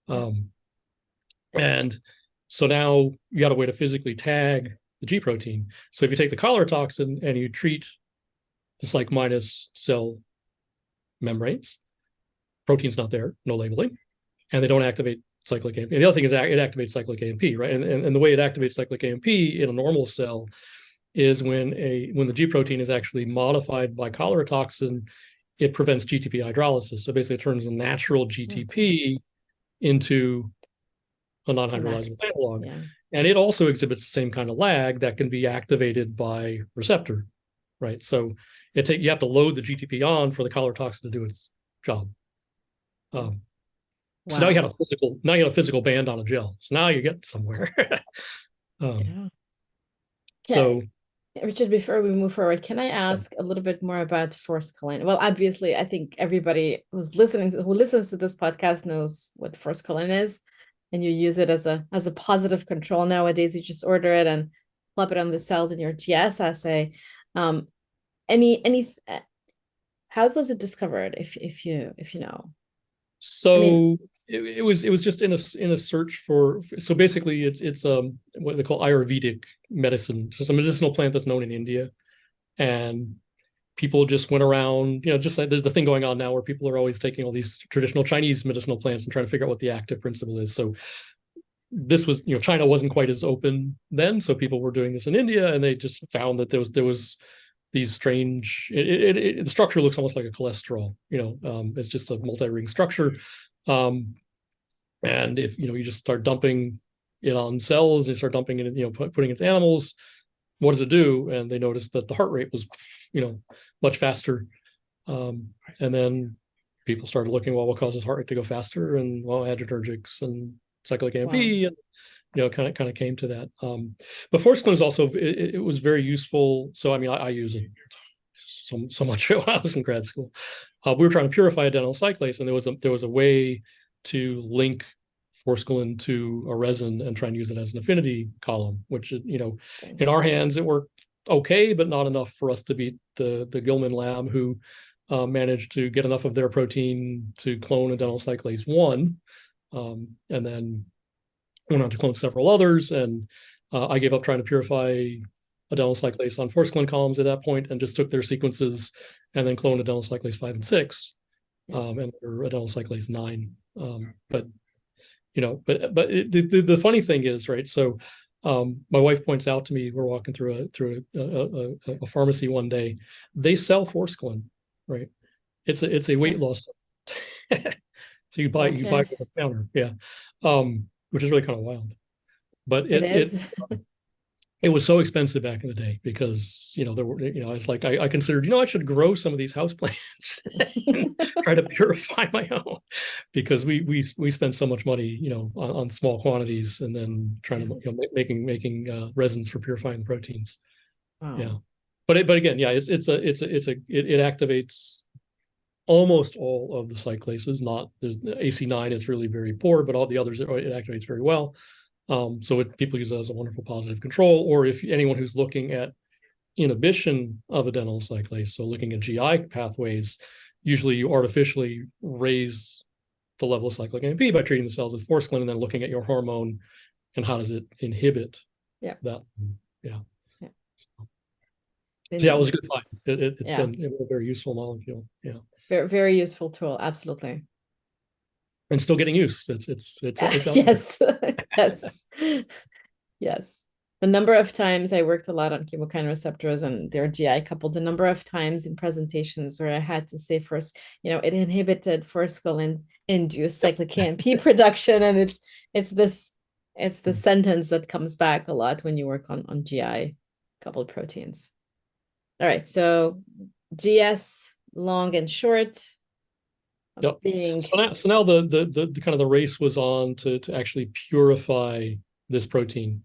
B: And so now you got a way to physically tag the G protein. So if you take the cholera toxin and you treat the psych minus cell membranes, protein's not there, no labeling, and they don't activate cyclic AMP. And the other thing is it activates cyclic AMP, right? And the way it activates cyclic AMP in a normal cell is when the G protein is actually modified by cholera toxin, it prevents GTP hydrolysis. So basically, it turns a natural GTP into a non-hydrolyzable analog. Yeah. And it also exhibits the same kind of lag that can be activated by receptor, right? So you have to load the GTP on for the cholera toxin to do its job. So now you got a physical band on a gel. So now you get somewhere. So,
A: Richard, before we move forward, can I ask a little bit more about forskolin? Well, obviously, I think everybody who listens to this podcast knows what forskolin is, and you use it as a positive control nowadays. You just order it and plop it on the cells in your GS assay. How was it discovered? If you know.
B: So it was just in a search for. So basically, it's what they call Ayurvedic medicine. It's a medicinal plant that's known in India, and people just went around. Just like there's the thing going on now where people are always taking all these traditional Chinese medicinal plants and trying to figure out what the active principle is. So this was, China wasn't quite as open then, so people were doing this in India, and they just found that there was these strange. The structure looks almost like a cholesterol. It's just a multi-ring structure, and if you just start dumping it on cells, and you start dumping it, putting it into animals, what does it do? And they noticed that the heart rate was, much faster, and then people started looking, well, what causes heart rate to go faster? And adrenergics and cyclic AMP, and kind of came to that. But forskolin is also it was very useful. So I use it so much when I was in grad school. We were trying to purify adenyl cyclase, and there was a way to link forskolin to a resin and try and use it as an affinity column, which in our hands it worked okay, but not enough for us to beat the Gilman lab, who managed to get enough of their protein to clone adenyl cyclase 1, and then went on to clone several others. And I gave up trying to purify adenyl cyclase on forskolin columns at that point, and just took their sequences and then cloned adenyl cyclase 5 and 6, and adenyl cyclase 9. But the funny thing is, right? So my wife points out to me, we're walking through a pharmacy one day, they sell forskolin, right? It's a weight loss. So you buy it on the counter, which is really kind of wild. But it was so expensive back in the day because there were it's like I considered I should grow some of these houseplants and try to purify my own, because we spend so much money on small quantities, and then trying to making resins for purifying the proteins. Wow. But again, it activates almost all of the cyclases. AC9 is really very poor, but all the others it activates very well. So people use it as a wonderful positive control. Or if anyone who's looking at inhibition of adenyl cyclase, so looking at GI pathways, usually you artificially raise the level of cyclic AMP by treating the cells with forskolin, and then looking at your hormone and how does it inhibit that. So it was a good find. It's been a very useful molecule.
A: Very, very useful tool. Absolutely.
B: And still getting used. It's
A: yes. Yes. Yes. The number of times I worked a lot on chemokine receptors and their GI coupled, the number of times in presentations where I had to say first, it inhibited forskolin induced cyclic AMP production. And it's the sentence that comes back a lot when you work on GI coupled proteins. All right. So GS, long and short.
B: Yep. So now the kind of the race was on to actually purify this protein,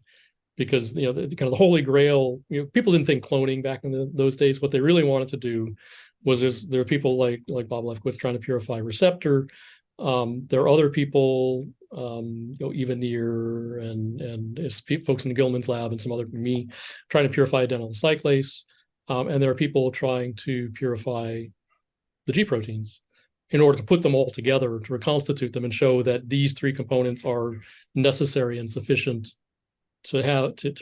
B: because the kind of the holy grail, people didn't think cloning back in those days. What they really wanted to do there are people like Bob Lefkowitz trying to purify receptor. There are other people, Evenir and folks in Gilman's lab and some other me trying to purify adenyl cyclase. And there are people trying to purify the G proteins in order to put them all together, to reconstitute them and show that these three components are necessary and sufficient to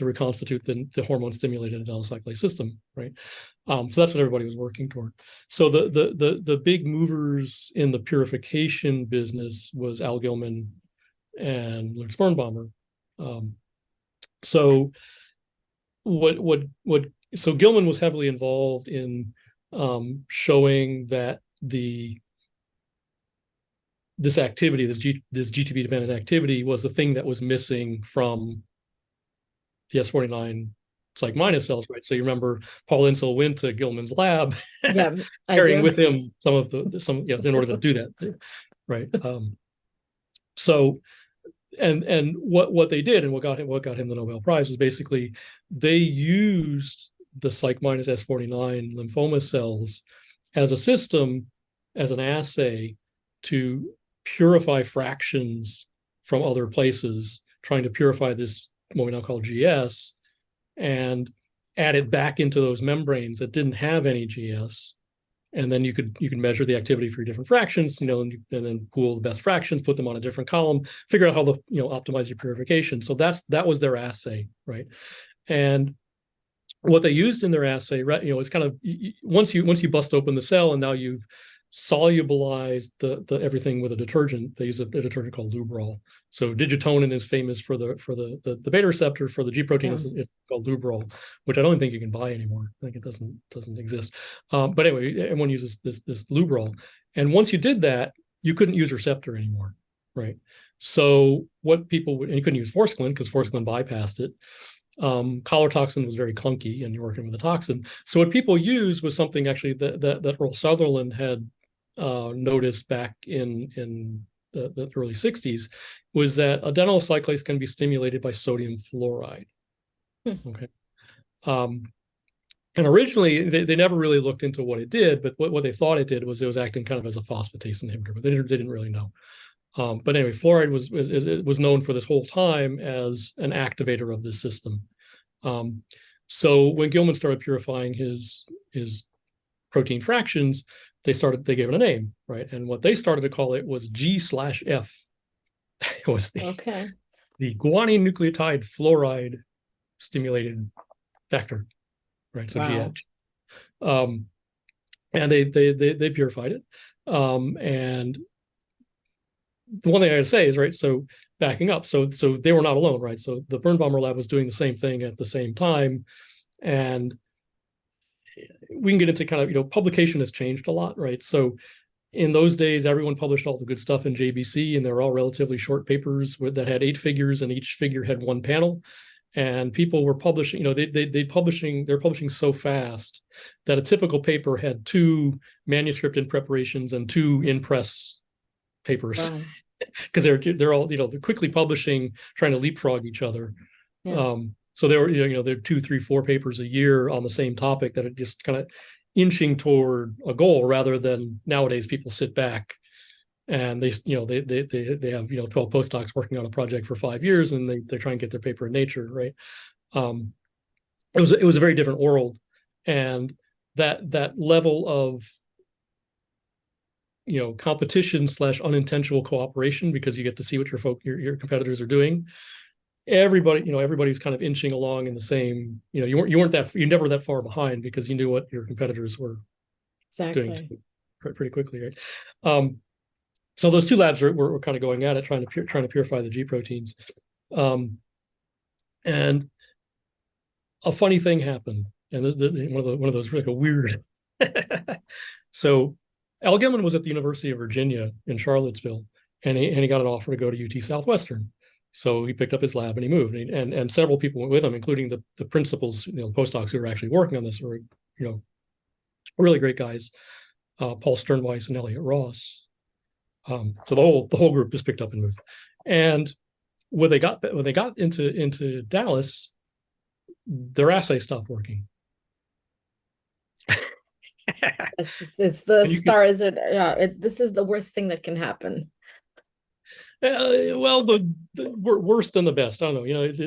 B: reconstitute the hormone stimulated adenyl cyclase system, right? So that's what everybody was working toward. So the big movers in the purification business was Al Gilman and Lutz Birnbaumer. So Gilman was heavily involved in showing that this activity, this GTP dependent activity, was the thing that was missing from the S49 psych minus cells, right? So you remember Paul Insel went to Gilman's lab, carrying with him in order to do that, right? So what they did and what got him the Nobel Prize was basically they used the psych minus S49 lymphoma cells as a system, as an assay to purify fractions from other places, trying to purify this, what we now call GS, and add it back into those membranes that didn't have any GS. And then you could measure the activity for your different fractions, and then pool the best fractions, put them on a different column, figure out how to optimize your purification. So that was their assay, right? And what they used in their assay, it's kind of once you bust open the cell and now you've solubilized the everything with a detergent. They use a detergent called Lubrol. So digitonin is famous for the beta receptor. For the G protein, it's called Lubrol, which I don't think you can buy anymore. I think it doesn't exist. But anyway, everyone uses this Lubrol. And once you did that, you couldn't use receptor anymore, right? So what people would, and you couldn't use forskolin because forskolin bypassed it. Collar toxin was very clunky, and you're working with a toxin. So what people used was something actually that Earl Sutherland had noticed back in the early 60s, was that adenyl cyclase can be stimulated by sodium fluoride. Okay. And originally, they never really looked into what it did, but what they thought it did was it was acting kind of as a phosphatase inhibitor, but they didn't really know. But anyway, fluoride was known for this whole time as an activator of this system. So when Gilman started purifying his protein fractions, they gave it a name, right? And what they started to call it was G/F. It was the guanine nucleotide fluoride stimulated factor, right? So wow. GF. And they purified it. And the one thing I gotta say is, right, so backing up, so they were not alone, right? So the Birnbaumer lab was doing the same thing at the same time. And we can get into kind of, publication has changed a lot, right? So in those days, everyone published all the good stuff in JBC, and they were all relatively short papers that had 8 figures, and each figure had 1 panel. And people were publishing, they're publishing so fast that a typical paper had 2 manuscript in preparations and 2 in-press papers, because they're all they're quickly publishing, trying to leapfrog each other. So there were there are 2, 3, 4 papers a year on the same topic that are just kind of inching toward a goal, rather than nowadays people sit back and they have 12 postdocs working on a project for 5 years, and they try and get their paper in Nature, right? It was a very different world, and that level of competition / unintentional cooperation, because you get to see what your competitors are doing. Everybody's kind of inching along in the same, you're never that far behind, because you knew what your competitors were doing pretty quickly, right? So those 2 labs were kind of going at it, trying to purify the G proteins. And a funny thing happened, and one of those like a weird. So Al Gilman was at the University of Virginia in Charlottesville, and he got an offer to go to UT Southwestern. So he picked up his lab and he moved, and several people went with him, including the principals, postdocs who were actually working on this, were really great guys, Paul Sternweiss and Elliot Ross. So the whole group just picked up and moved. And when they got into Dallas, their assay stopped working.
A: It's the
B: And you can,
A: stars. This is the worst thing that can happen.
B: well, the worse than the best. I don't know. It's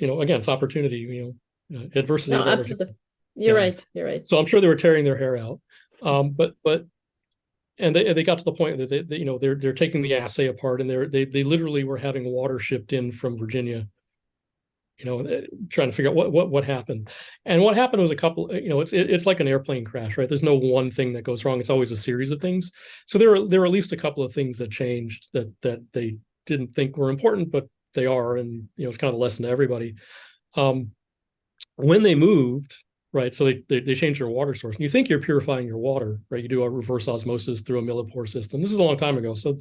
B: again, it's opportunity. Adversity
A: No,
B: is opportunity.
A: absolutely. You're
B: Yeah.
A: right. You're right.
B: So I'm sure they were tearing their hair out. But and they got to the point that they're taking the assay apart, and they literally were having water shipped in from Virginia, trying to figure out what happened. And what happened was a couple, it's like an airplane crash, right? There's no one thing that goes wrong. It's always a series of things. So there are at least a couple of things that changed that they didn't think were important, but they are, and it's kind of a lesson to everybody. Um, when they moved, right, so they changed their water source. And you think you're purifying your water, right? You do a reverse osmosis through a millipore system. This is a long time ago, so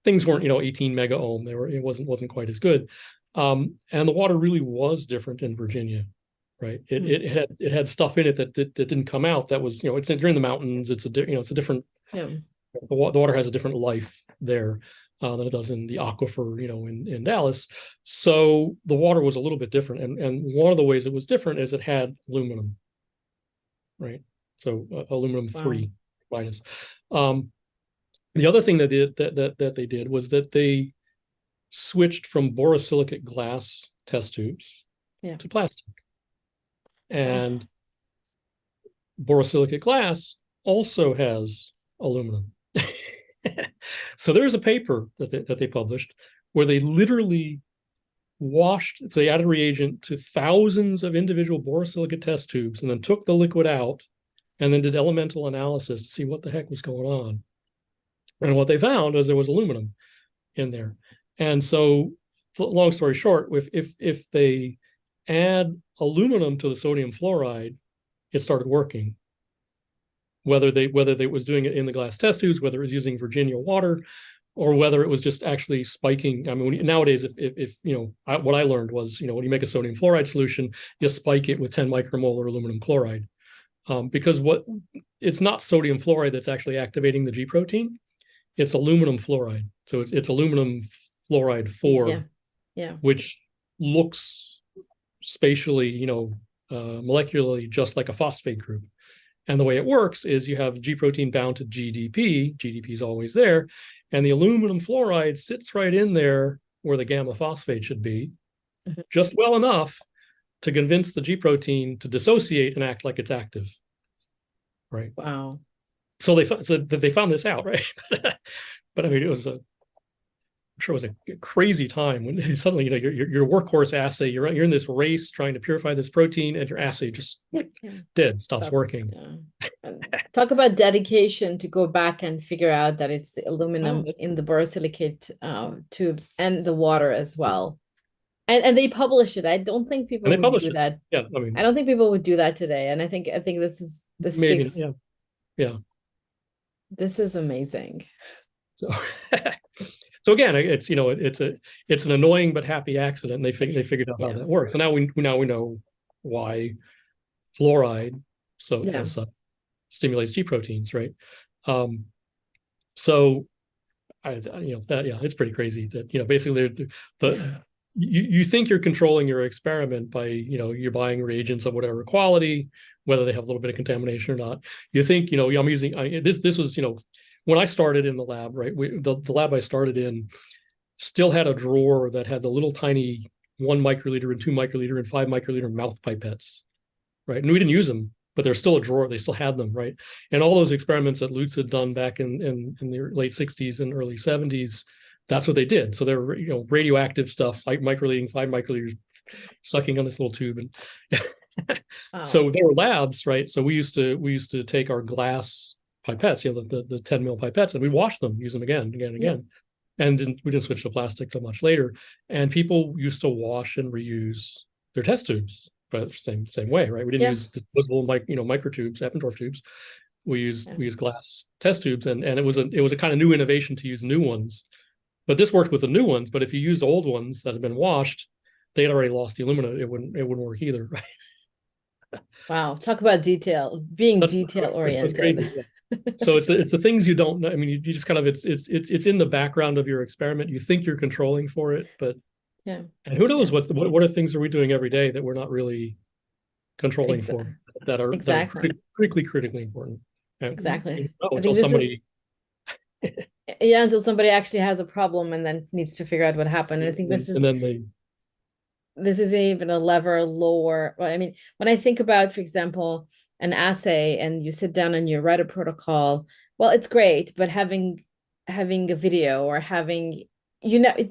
B: things weren't 18 mega ohm. It wasn't quite as good. And the water really was different in Virginia, right? It had stuff in it that didn't come out. That was you're in the mountains. It's a different.
A: Yeah.
B: The water has a different life there than it does in the aquifer, in Dallas. So the water was a little bit different, and one of the ways it was different is it had aluminum, right? So aluminum
A: Wow.
B: 3 minus. Um, the other thing that they did was that they switched from borosilicate glass test tubes to plastic. And borosilicate glass also has aluminum. So there's a paper that they published where they literally so they added reagent to thousands of individual borosilicate test tubes and then took the liquid out and then did elemental analysis to see what the heck was going on. And what they found was there was aluminum in there. And so, long story short, if they add aluminum to the sodium fluoride, it started working. Whether they was doing it in the glass test tubes, whether it was using Virginia water, or whether it was just actually spiking. I mean, nowadays, if what I learned was, when you make a sodium fluoride solution, you spike it with 10 micromolar aluminum chloride, because it's not sodium fluoride that's actually activating the G protein, it's aluminum fluoride. So it's aluminum fluoride 4, which looks spatially, molecularly just like a phosphate group. And the way it works is you have G protein bound to GDP. GDP is always there. And the aluminum fluoride sits right in there where the gamma phosphate should be, just well enough to convince the G protein to dissociate and act like it's active. Right.
A: Wow.
B: So they found this out, right? But I mean, I'm sure it was a crazy time when suddenly, your workhorse assay, you're in this race trying to purify this protein, and your assay just dead, stops working.
A: Yeah. Talk about dedication to go back and figure out that it's the aluminum in the borosilicate tubes and the water as well. And they publish it. I don't think people would do that.
B: Yeah, I mean,
A: I don't think people would do that today. And I think this
B: maybe,
A: speaks.
B: Yeah.
A: This is amazing.
B: So, so again, it's an annoying but happy accident. And they figured out how that works. So now we know why fluoride stimulates G proteins, right? So it's pretty crazy that basically you think you're controlling your experiment by you're buying reagents of whatever quality, whether they have a little bit of contamination or not. You think I'm using this was when I started in the lab, right? The lab I started in still had a drawer that had the little tiny 1 microliter and 2 microliter and 5 microliter mouth pipettes, right? And we didn't use them, but they're still a drawer. They still had them, right? And all those experiments that Lutz had done back in the late 60s and early 70s, that's what they did. So they're radioactive stuff, like microliters, 5 microliters, sucking on this little tube, and so they were labs, right? So we used to take our glass pipettes, the 10 mil pipettes, and we wash them, use them again, and we didn't switch to plastic till much later. And people used to wash and reuse their test tubes, but same way, right? We didn't use disposable microtubes, Eppendorf tubes. We used glass test tubes, and it was a kind of new innovation to use new ones. But this worked with the new ones. But if you used old ones that had been washed, they had already lost the aluminum. It wouldn't work either, right?
A: Wow, talk about being detail oriented.
B: So it's the things you don't know. I mean, you just kind of it's in the background of your experiment. You think you're controlling for it, but and who knows what are things are we doing every day that we're not really controlling for that are critically important. And
A: exactly. I
B: until
A: think this is,
B: somebody
A: yeah, until somebody actually has a problem and then needs to figure out what happened. And I think
B: and then they
A: this is even a level lower. Well, I mean, when I think about, for example, an assay and you sit down and you write a protocol, well, it's great, but having a video or having,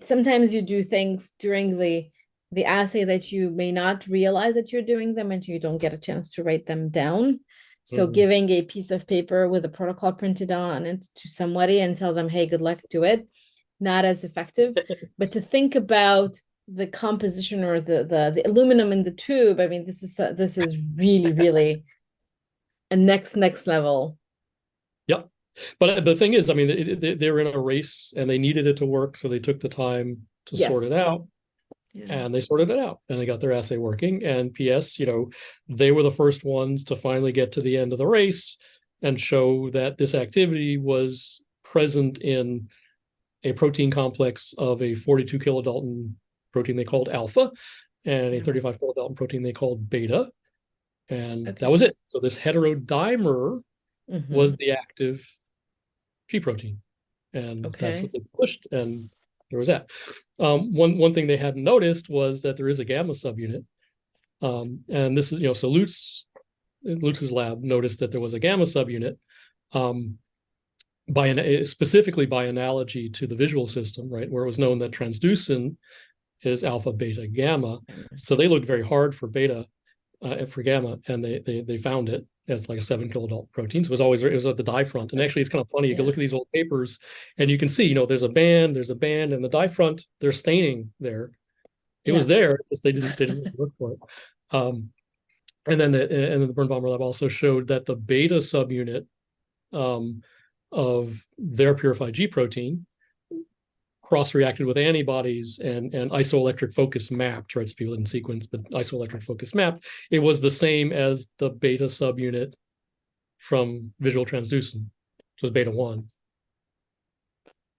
A: sometimes you do things during the assay that you may not realize that you're doing them and you don't get a chance to write them down. So
B: Mhm.
A: giving a piece of paper with a protocol printed on it to somebody and tell them, hey, good luck, do it, not as effective. But to think about the composition or the aluminum in the tube, I mean, this is really, really a next level.
B: Yeah. But the thing is, I mean, they were in a race and they needed it to work, so they took the time to sort it
A: Yes.
B: out,
A: Yeah.
B: and they sorted it out, and they got their assay working. And P.S., they were the first ones to finally get to the end of the race and show that this activity was present in a protein complex of a 42 kilodalton protein they called alpha and a
A: Yeah.
B: 35 kilodalton protein they called beta. And that was
A: Okay.
B: it. So this heterodimer was
A: Mm-hmm.
B: the active G protein. And that's what
A: Okay.
B: they pushed. And there was that. One thing they hadn't noticed was that there is a gamma subunit. And this is, so Lutz's lab noticed that there was a gamma subunit. Um, specifically by analogy to the visual system, right, where it was known that transducin is alpha, beta, gamma. So they looked very hard for beta, for gamma, and they found it as like a 7 kilodalton protein. So it was at the die front. And actually, it's kind of funny. You can
A: Yeah.
B: look at these old papers, and you can see, there's a band, and the die front, there's staining there. It was
A: Yeah.
B: there, just they didn't look for it. Um, and then the Birnbaumer lab also showed that the beta subunit um, of their purified G protein cross-reacted with antibodies and isoelectric focus mapped, right? So people didn't sequence, but isoelectric focus mapped. It was the same as the beta subunit from visual transducin, which was beta 1,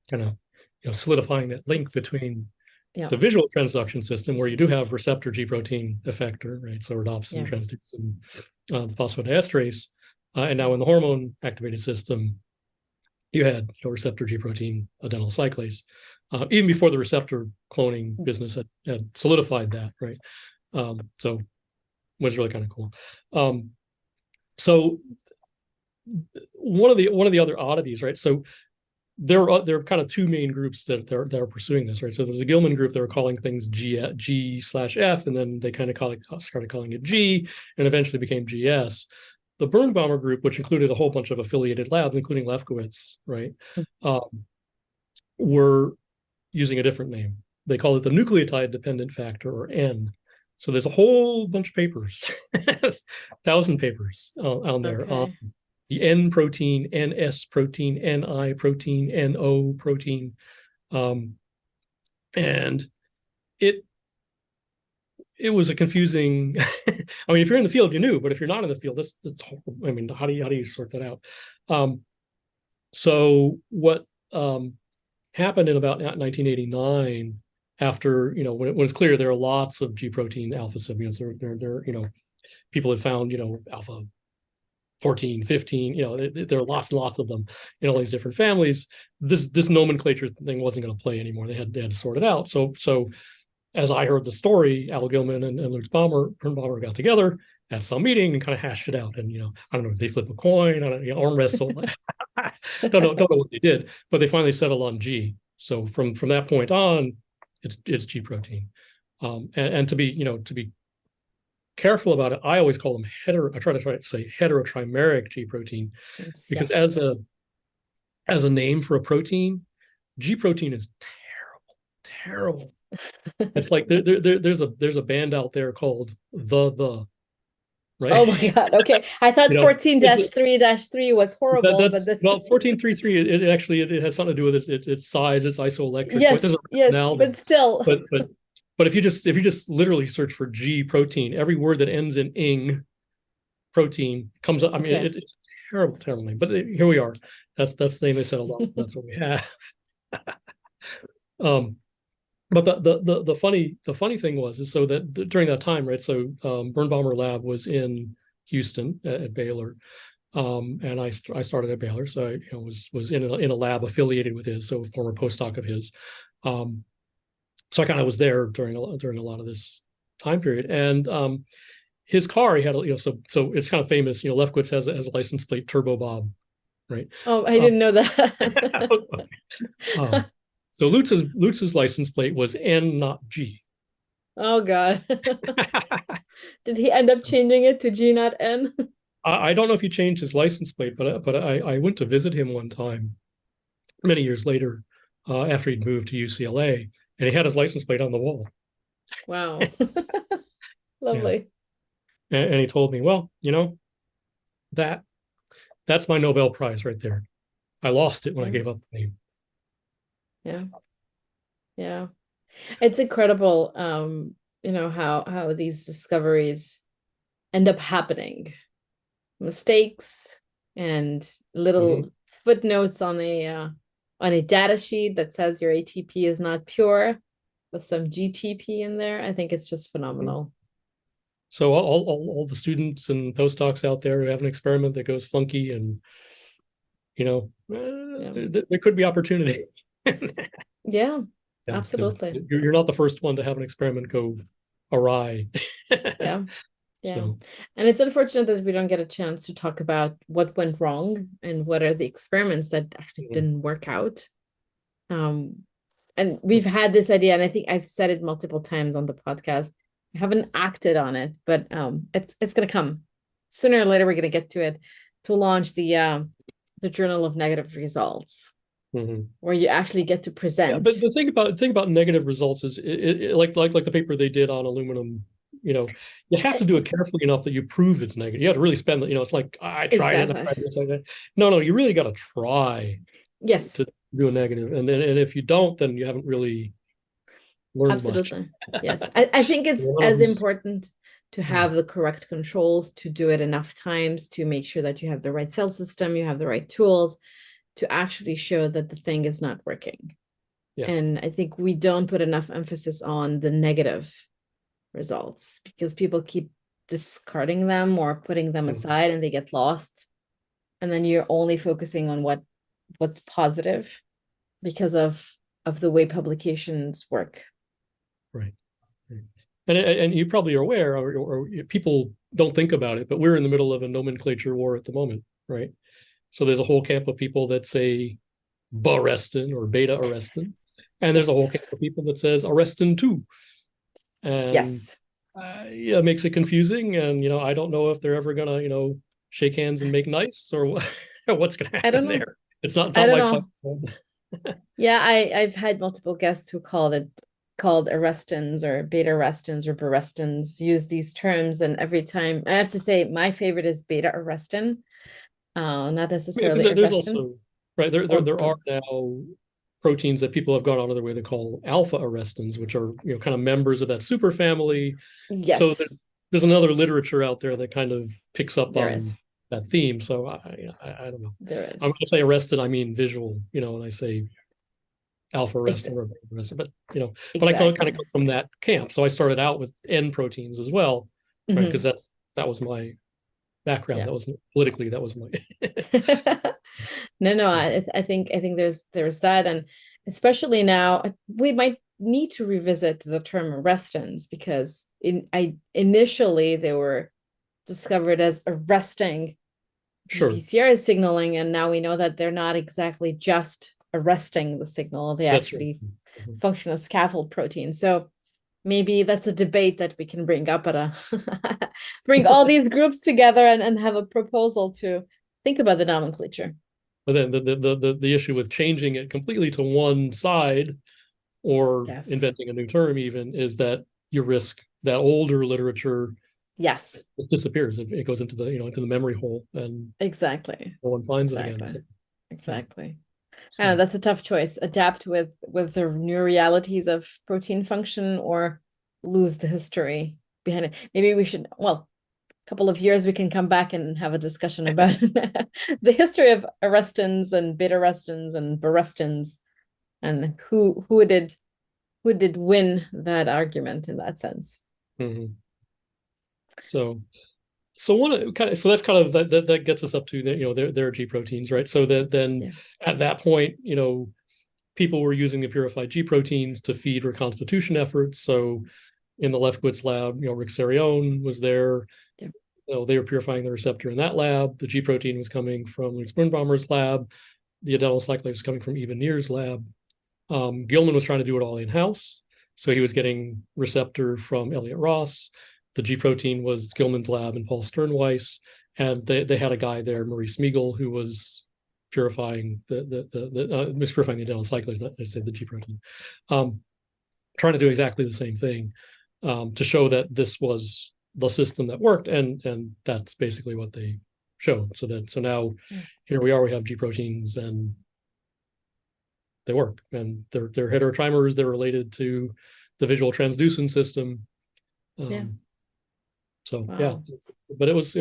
B: kind of solidifying that link between
A: Yeah.
B: the visual transduction system, where you do have receptor G protein effector, right? So rhodopsin,
A: Yeah.
B: transducin, phosphodiesterase, and now in the hormone activated system, you had receptor G protein adenyl cyclase, even before the receptor cloning business had solidified that, right? So it was really kind of cool. So one of the other oddities, right? So there are kind of two main groups that are pursuing this, right? So there's a Gilman group that were calling things G/F, and then they kind of started calling it G, and eventually became GS. The Birnbaumer group, which included a whole bunch of affiliated labs, including Lefkowitz, right, were using a different name. They call it the nucleotide dependent factor, or N. So there's a whole bunch of papers, 1,000 papers on there on
A: Okay.
B: the N protein, NS protein, NI protein, NO protein, and it it was a confusing. I mean, if you're in the field, you knew, but if you're not in the field, that's horrible. I mean, how do you sort that out? So what happened in about 1989, after when it was clear there are lots of G protein alpha subunits. There people had found alpha 14, 15, there are lots and lots of them in all these different families. This nomenclature thing wasn't going to play anymore. They had to sort it out. So as I heard the story, Al Gilman and Lutz Birnbaumer got together at some meeting and kind of hashed it out. And I don't know, they flip a coin, arm wrestle. Don't know what they did, but they finally settled on G. So from that point on, it's G protein. And to be careful about it, I always call them I try to say heterotrimeric G protein, because
A: Yes.
B: as a name for a protein, G protein is terrible. It's like there's a band out there called the right.
A: Oh my God. Okay. I thought
B: you know
A: 14-3-3 was horrible, but
B: that's
A: that's
B: well 1433. It actually it has something to do with its size, its isoelectric point.
A: yes,
B: There's a
A: yes,
B: rationale,
A: but still.
B: but if you just literally search for G protein, every word that ends in ing protein comes up. I mean,
A: Okay.
B: it's a terrible name, but here we are. That's the name they settled on. That's what we have. um but the funny thing is so that during that time, right? So Birnbaumer lab was in Houston at Baylor, And I started at Baylor, so I was in a lab affiliated with his, so a former postdoc of his. So I kind of was there during a lot of this time period. And his car, he had so it's kind of famous. Lefkowitz has a license plate Turbo Bob, right?
A: Oh, I
B: Um,
A: didn't know that.
B: um, so Lutz's license plate was N, not G.
A: Oh God. Did he end up
B: So
A: changing it to G not N?
B: I don't know if he changed his license plate, but I went to visit him one time many years later, after he'd moved to UCLA, and he had his license plate on the wall.
A: Wow.
B: Yeah,
A: Lovely.
B: and he told me, well, that that's my Nobel Prize right there. I lost it when I
A: Yeah.
B: gave up the name.
A: Yeah. Yeah. It's incredible, how these discoveries end up happening. Mistakes and
B: Mm-hmm.
A: little footnotes on a data sheet that says your ATP is not pure with some GTP in there. I think it's just phenomenal.
B: So all the students and postdocs out there who have an experiment that goes funky, and
A: Yeah.
B: there could be opportunity.
A: Yeah,
B: Yeah, because
A: absolutely.
B: you're not the first one to have an experiment go awry.
A: Yeah. Yeah.
B: So.
A: And it's unfortunate that we don't get a chance to talk about what went wrong and what are the experiments that actually
B: Mhm.
A: didn't work out. Um, and we've had this idea, and I think I've said it multiple times on the podcast. I haven't acted on it, but it's gonna come. Sooner or later, we're gonna get to it to launch the Journal of Negative Results,
B: Mhm.
A: where you actually get to
B: Yeah,
A: present.
B: but the thing about negative results is like the paper they did on aluminum. You have to do it carefully enough that you prove it's negative. You have to really spend. It's like I tried it. And I
A: Exactly.
B: tried this like that. No, you really got to try
A: Yes.
B: to do a negative, and if you don't, then you haven't really learned much.
A: Absolutely. Yes. I think
B: I
A: it's
B: don't know
A: as
B: who's.
A: important to
B: Yeah.
A: have the correct controls, to do it enough times, to make sure that you have the right cell system, you have the right tools to actually show that the thing is not working.
B: Yeah.
A: And I think we don't put enough emphasis on the negative results because people keep discarding them or putting them
B: Mhm.
A: aside and they get lost. And then you're only focusing on what's positive because of the way publications work.
B: Right. Right. And you probably are aware, or people don't think about it, but we're in the middle of a nomenclature war at the moment, right? So there's a whole camp of people that say Barestin or beta arrestin. And there's a
A: Yes.
B: whole camp of people that says arrestin 2. And
A: Yes.
B: yeah, it makes it confusing. And, I don't know if they're ever going to, shake hands and make nice, or what's going to
A: I don't
B: happen
A: know.
B: there. It's not
A: I don't
B: my fight.
A: know.
B: So.
A: Yeah, I've had multiple guests who called arrestins or beta arrestins or berestins, use these terms, and every time I have to say my favorite is beta arrestin, not
B: Yeah,
A: necessarily
B: because there's
A: arrestin
B: also, right, there,
A: or
B: there are now proteins that people have gone out of their way to call alpha arrestins, which are, kind of members of that superfamily. So
A: yes,
B: there's another literature out there that kind of picks up
A: there is.
B: on that theme. So I don't know.
A: There
B: I'm
A: is.
B: going to say arrestin, I mean visual, and I say alpha
A: Ex
B: arrestin or beta arrestin, but I kind
A: exactly.
B: of come from that camp. So I started out with N proteins as well, right? Because
A: Hmm.
B: that was my background.
A: Yeah.
B: That was politically, that was my.
A: No, I think there's that, and especially now we might need to revisit the term arrestins because initially they were discovered as arresting
B: Sure,
A: GPCR signaling, and now we know that they're not exactly just arresting the signal; they
B: that's right.
A: actually
B: Mhm.
A: function as scaffold proteins. So maybe that's a debate that we can bring up at a bring all these groups together and have a proposal to think about the nomenclature.
B: But then the issue with changing it completely to one side or
A: Yes.
B: inventing a new term even is that you risk that older literature
A: Yes.
B: just disappears. It goes into the into the memory hole, and
A: Exactly.
B: no one finds it again.
A: Exactly.
B: So, yeah.
A: Exactly. I know
B: So
A: that's a tough choice. Adapt with the new realities of protein function or lose the history behind it. Maybe we should, well, a couple of years we can come back and have a discussion about the history of arrestins and beta arrestins and berestins and who did win that argument in that sense.
B: mhm. so So that's kind of that gets us up to their G proteins, right? So that then
A: Yeah.
B: at that point, people were using the purified G proteins to feed reconstitution efforts. So in the Lefkowitz lab, Rick Serione was there.
A: Yeah.
B: They were purifying the receptor in that lab. The G protein was coming from Lutz Birnbaumer's lab. The adenyl was coming from Eva Neer's lab. Gilman was trying to do it all in-house. So he was getting receptor from Elliot Ross. The G protein was Gilman's lab and Paul Sternweiss. And they had a guy there, Maurice Miegel, who was purifying purifying the adenyl, I said the G protein, trying to do exactly the same thing, to show that this was the system that worked, and that's basically what they showed. So now here we are, we have G proteins and they work, and they're heterotrimers. They're related to the visual transducin system. So wow. Yeah, but it was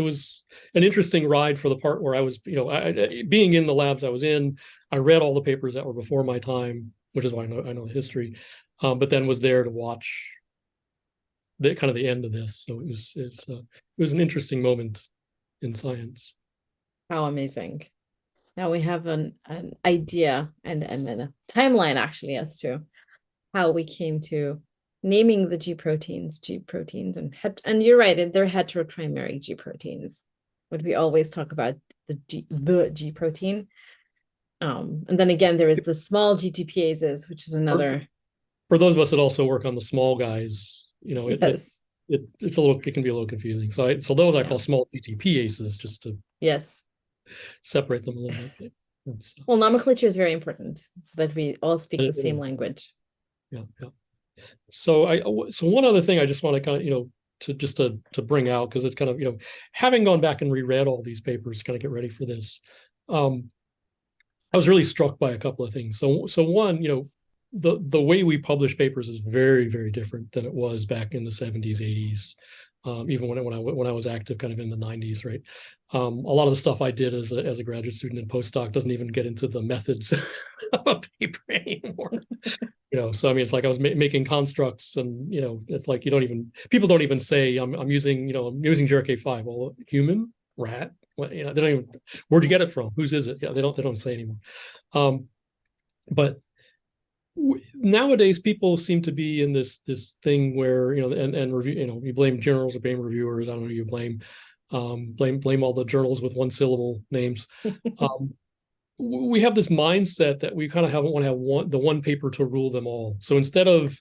B: an interesting ride for the part where I was, being in the labs I was in. I read all the papers that were before my time, which is why I know the history, but then was there to watch the kind of the end of this. So it was an interesting moment in science.
A: How amazing! Now we have an idea and then a timeline actually as to how we came to naming the G proteins, and you're right, they're heterotrimeric G proteins. But we always talk about the G protein. And then again, there is the small GTPases, which is another.
B: For those of us that also work on the small guys,
A: yes.
B: it can be a little confusing. So those I call small GTPases, just to separate them a little bit.
A: Well, nomenclature is very important so that we all speak the same language.
B: Yeah. So one other thing I just want to kind of, to bring out, because it's kind of, having gone back and reread all these papers, kind of get ready for this. I was really struck by a couple of things. So one, the way we publish papers is very, very different than it was back in the 70s, 80s. Even when I was active kind of in the 90s, right? A lot of the stuff I did as a graduate student and postdoc doesn't even get into the methods of a paper anymore. So I mean, it's like I was making constructs, and it's like people don't even say I'm using GRK5. Well, human, rat, they don't even, where'd you get it from? Whose is it? Yeah, they don't say anymore. But nowadays people seem to be in this thing where and review, you blame journals or blame reviewers. I don't know who you blame all the journals with one syllable names. We have this mindset that we kind of want to have the one paper to rule them all. So instead of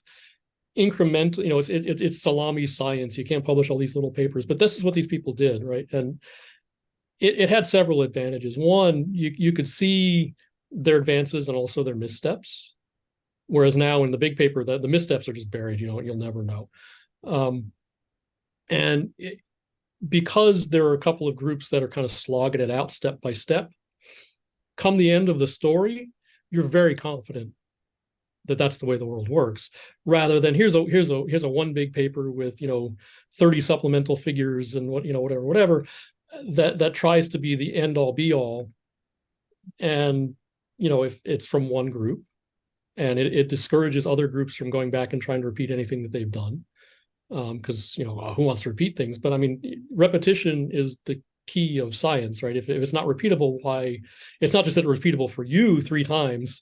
B: incremental, it's salami science. You can't publish all these little papers, but this is what these people did, right? And it had several advantages. One, you could see their advances and also their missteps. Whereas now in the big paper, the missteps are just buried. You'll never know. Because there are a couple of groups that are kind of slogging it out step by step, come the end of the story, you're very confident that that's the way the world works, rather than here's a one big paper with 30 supplemental figures and whatever that tries to be the end all be all. And if it's from one group, and it discourages other groups from going back and trying to repeat anything that they've done, because who wants to repeat things? But I mean, repetition is the key of science, right? If it's not repeatable, why? It's not just that it's repeatable for you 3 times,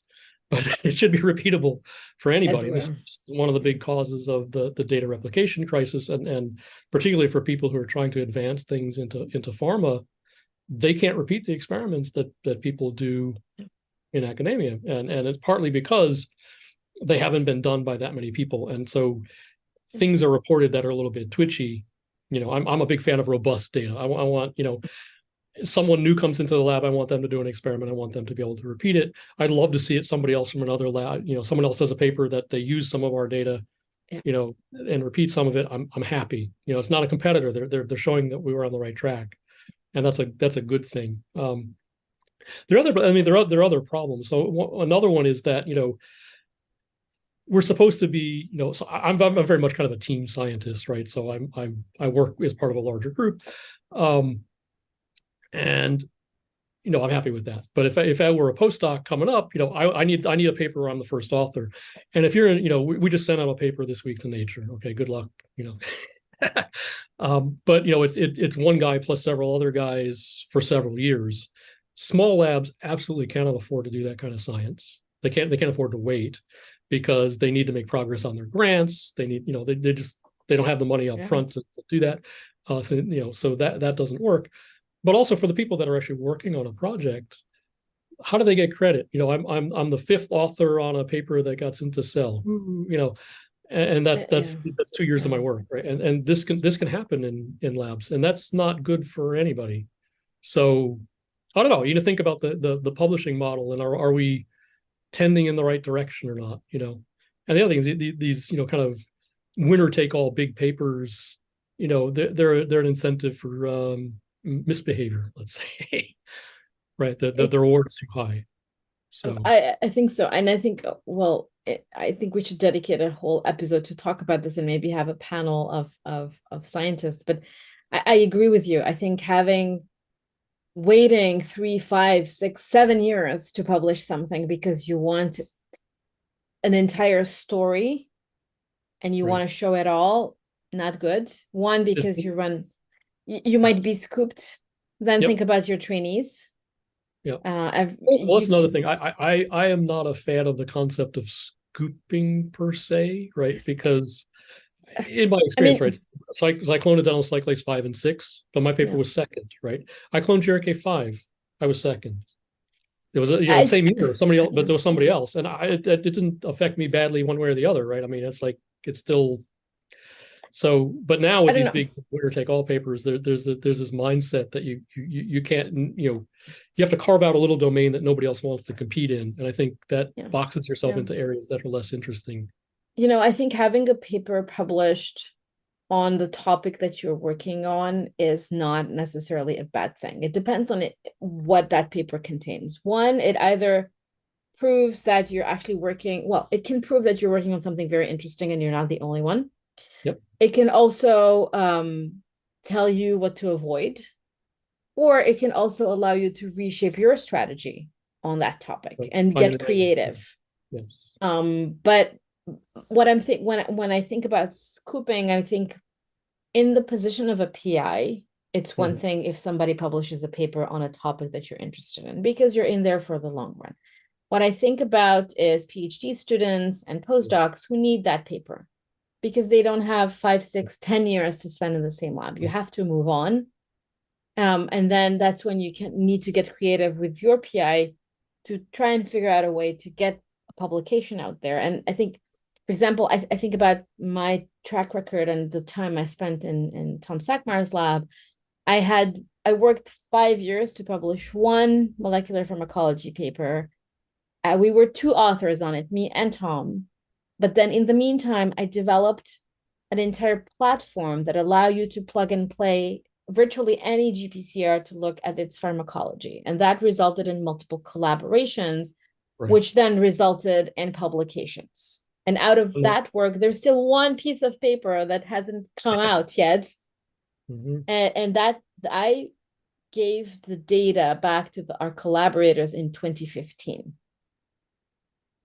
B: but it should be repeatable for anybody. This is one of the big causes of the data replication crisis, and particularly for people who are trying to advance things into pharma, they can't repeat the experiments that people do in academia, and it's partly because they haven't been done by that many people, and so things are reported that are a little bit twitchy. I'm a big fan of robust data. I want someone new comes into the lab, I want them to do an experiment, I want them to be able to repeat it. I'd love to see it somebody else from another lab, someone else does a paper that they use some of our data, and repeat some of it. I'm happy. It's not a competitor. They're showing that we were on the right track, and that's a good thing. There are other problems. So another one is that we're supposed to be, so I'm very much kind of a team scientist, right? So I work as part of a larger group, and I'm happy with that. But if I were a postdoc coming up, I need a paper where I'm the first author. And if you're in, we just sent out a paper this week to Nature. Okay, good luck. But it's one guy plus several other guys for several years. Small labs absolutely cannot afford to do that kind of science. They can't afford to wait because they need to make progress on their grants. They need, they don't have the money up
A: Yeah.
B: front to do that. So that doesn't work. But also for the people that are actually working on a project, how do they get credit? I'm the fifth author on a paper that got into Cell. And that's
A: Yeah.
B: 2 years of
A: Yeah.
B: my work, right? And this can happen in labs, and that's not good for anybody. So I don't know. You need to think about the publishing model, and are we tending in the right direction or not? And the other thing is these kind of winner take all big papers. They're an incentive for misbehavior, let's say, right? The reward is too high. So
A: I think so. And I think, well, I think we should dedicate a whole episode to talk about this and maybe have a panel of scientists. But I agree with you. I think waiting 3, 5, 6, 7 years to publish something because you want an entire story and you want
B: right.
A: to show it all, not good. One,
B: Just,
A: because you might be scooped. Then
B: yep.
A: think about your trainees.
B: Yep. Well, that's
A: You,
B: another thing. I am not a fan of the concept of scooping per se, right? Because in my
A: I
B: experience, right,
A: mean,
B: cyclonidinol cyclase 5 and 6, but my paper
A: yeah.
B: was second, right? I cloned GRK5, I was second. It was
A: I
B: same year, somebody else, but there was somebody else, and it didn't affect me badly one way or the other, right? I mean, it's still so. But now
A: I
B: with
A: don't
B: these
A: know.
B: big winner take all papers, there's this mindset that you can't you have to carve out a little domain that nobody else wants to compete in, and I think that
A: Yeah.
B: boxes yourself
A: Yeah.
B: into areas that are less interesting.
A: I think having a paper published on the topic that you're working on is not necessarily a bad thing. It depends on what that paper contains. One, it either proves that you're actually working, well, it can prove that you're working on something very interesting and you're not the only one.
B: Yep.
A: It can also tell you what to avoid, or it can also allow you to reshape your strategy on that topic
B: But
A: and
B: find
A: get
B: an angle.
A: creative.
B: Yes.
A: But what I'm think when I think about scooping, I think in the position of a PI, it's one
B: Mhm.
A: thing if somebody publishes a paper on a topic that you're interested in because you're in there for the long run. What I think about is PhD students and postdocs who need that paper because they don't have 5, 6, 10 years to spend in the same lab. You have to move on. And then that's when you need to get creative with your PI to try and figure out a way to get a publication out there. And I think, for example, I think about my track record and the time I spent in Tom Sackmeyer's lab. I worked 5 years to publish one molecular pharmacology paper. We were two authors on it, me and Tom. But then in the meantime, I developed an entire platform that allow you to plug and play virtually any GPCR to look at its pharmacology. And that resulted in multiple collaborations,
B: Right.
A: which then resulted in publications. And out of that work, there's still one piece of paper that hasn't come out yet.
B: Mm-hmm.
A: And that I gave the data back to our collaborators in 2015.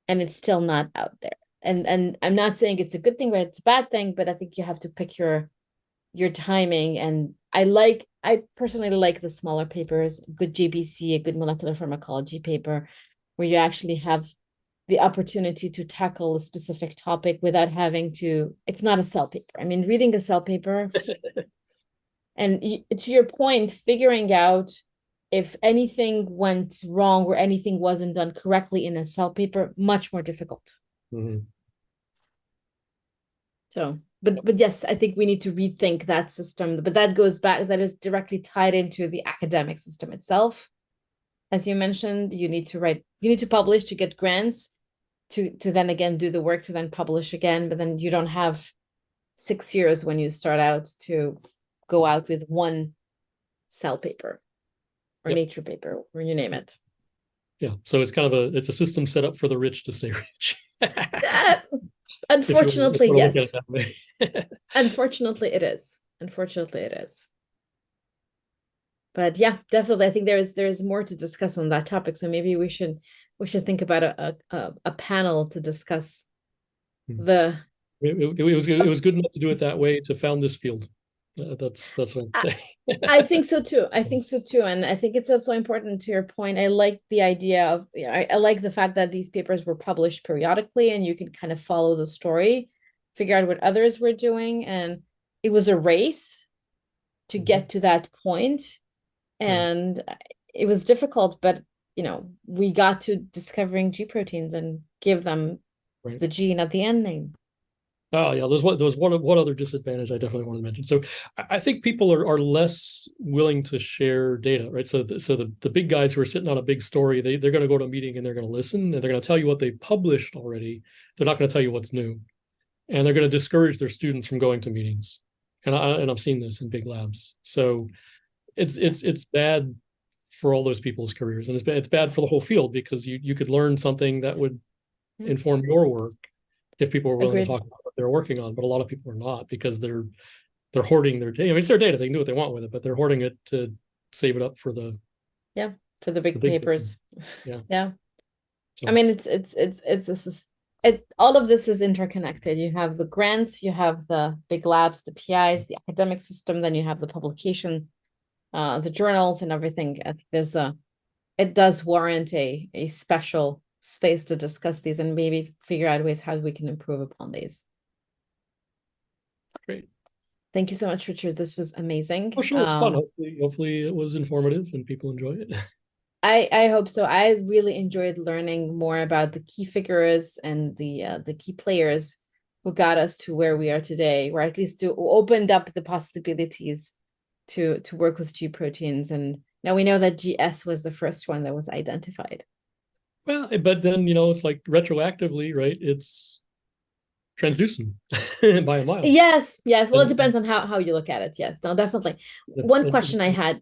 A: And it's still not out there. And I'm not saying it's a good thing or it's a bad thing, but I think you have to pick your timing. And I personally like the smaller papers, good GPC, a good molecular pharmacology paper, where you actually have the opportunity to tackle a specific topic without having to, it's not a cell paper. I mean, reading a cell paper, and to your point, figuring out if anything went wrong or anything wasn't done correctly in a cell paper, much more difficult.
B: Mm-hmm.
A: So, but yes, I think we need to rethink that system. But that goes back, that is directly tied into the academic system itself. As you mentioned, you need to publish to get grants, to then again do the work to then publish again. But then you don't have 6 years when you start out to go out with one cell paper or
B: Yep.
A: nature paper, or you name it.
B: Yeah. So it's a system set up for the rich to stay rich.
A: Uh,
B: If you want
A: unfortunately,
B: to look at it
A: yes.
B: that way.
A: Unfortunately, it is. Unfortunately, it is. But yeah, definitely, I think there's more to discuss on that topic. So maybe we should think about a panel to discuss
B: Hmm.
A: the
B: it was good enough to do it that way to found this field. That's what I'd
A: I,
B: say.
A: I think so too. I think so too. And I think it's also important to your point. I like the idea of, I like the fact that these papers were published periodically and you can kind of follow the story, figure out what others were doing. And it was a race to get to that point.
B: Right.
A: And it was difficult, but we got to discovering G proteins and give them
B: Right.
A: the gene at the end name.
B: Oh yeah, there's one other disadvantage I definitely want to mention. So I think people are less willing to share data, right? So the big guys who are sitting on a big story, they're going to go to a meeting and they're going to listen and they're going to tell you what they published already. They're not going to tell you what's new, and they're going to discourage their students from going to meetings. And I've seen this in big labs. So it's bad for all those people's careers, and it's bad for the whole field because you could learn something that would inform your work if people are willing to
A: Agreed.
B: talk about what they're working on. But a lot of people are not because they're hoarding their data. I mean, it's their data; they can do what they want with it, but they're hoarding it to save it up for
A: Yeah, for the
B: the
A: big
B: big thing.
A: papers.
B: Yeah.
A: Yeah. I
B: So
A: mean, all of this is interconnected. You have the grants, you have the big labs, the PIs, the academic system, then you have the publication, the journals and everything. I think it does warrant a special space to discuss these and maybe figure out ways how we can improve upon these.
B: great.
A: Thank you so much, Richard. This was amazing.
B: Oh, sure, it's fun. Hopefully, it was informative and people enjoy it.
A: I hope so. I really enjoyed learning more about the key figures and the key players who got us to where we are today, or at least to opened up the possibilities to work with G proteins. And now we know that GS was the first one that was identified.
B: Well, but then it's like retroactively, right? It's transducing by a mile.
A: Yes, yes. Well, it
B: And,
A: depends on how you look at it. Yes, no, definitely.
B: and,
A: One
B: and,
A: question I had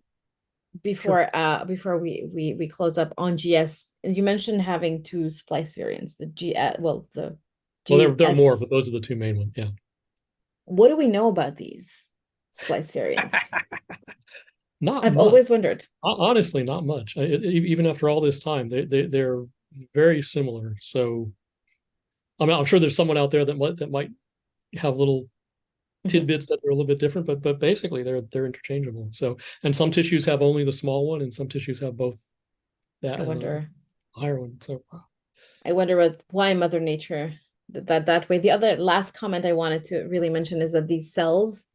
B: sure.
A: before we close up on GS, you mentioned having two splice variants, the the
B: Well, there are more, but
A: GS.
B: those are the two main ones. Yeah.
A: What do we know about these splice variants?
B: Not
A: I've
B: much.
A: always wondered.
B: Honestly, not much. Even after all this time, they're very similar. So, I mean, I'm sure there's someone out there that might have little
A: Mhm.
B: tidbits that are a little bit different, but basically they're interchangeable. So, and some tissues have only the small one, and some tissues have both that
A: I
B: and the
A: wonder.
B: higher one. So,
A: I wonder why Mother Nature did that way. The other last comment I wanted to really mention is that these cells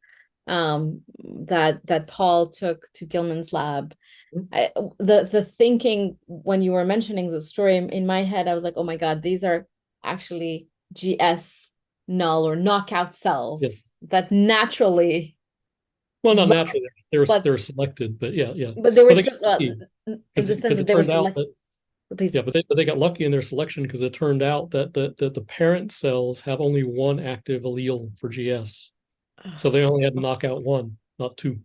A: that Paul took to Gilman's lab, the thinking when you were mentioning the story in my head, I was like, oh my God, these are actually GS null or knockout cells
B: yes.
A: that naturally
B: Well, not
A: love,
B: naturally, they're
A: but
B: they're selected, but yeah.
A: but they were
B: But they got lucky
A: in the sense
B: because
A: that
B: it
A: they were
B: turned out
A: select.
B: that
A: Please.
B: yeah, but they got lucky in their selection because it turned out that the parent cells have only one active allele for GS. So they only had to knock out one, not two.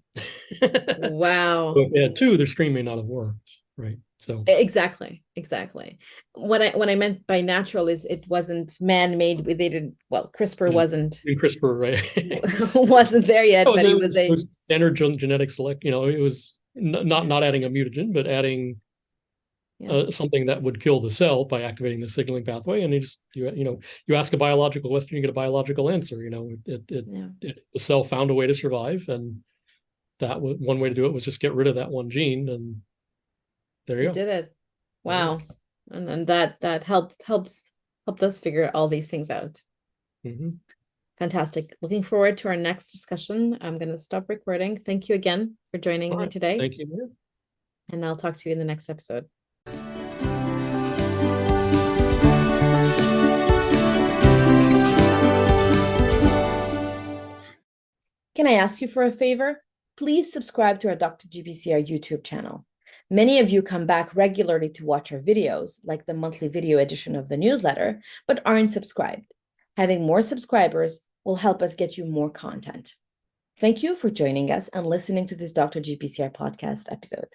B: So
A: Wow.
B: if they had two, their screen may not have worked. Right. So
A: Exactly, exactly. What I meant by natural is it wasn't man-made. They didn't, well, CRISPR
B: just
A: wasn't
B: in CRISPR, right?
A: wasn't there yet, but
B: It
A: it was
B: was, it
A: a
B: was standard genetic select. It was
A: yeah,
B: not adding a mutagen, but adding
A: yeah,
B: something that would kill the cell by activating the signaling pathway. And you ask a biological question, you get a biological answer.
A: yeah.
B: If the cell found a way to survive, and one way to do it was just get rid of that one gene, and there you
A: It
B: go.
A: did it.
B: There you
A: Wow. And then that helped us figure all these things out.
B: go. Hmm.
A: Fantastic. Looking forward to our next discussion. I'm going to stop recording. Thank you again for
B: All
A: joining me
B: right.
A: today,
B: Thank you, man.
A: and I'll talk to you in the next episode. Can I ask you for a favor? Please subscribe to our Dr. GPCR YouTube channel. Many of you come back regularly to watch our videos, like the monthly video edition of the newsletter, but aren't subscribed. Having more subscribers will help us get you more content. Thank you for joining us and listening to this Dr. GPCR podcast episode.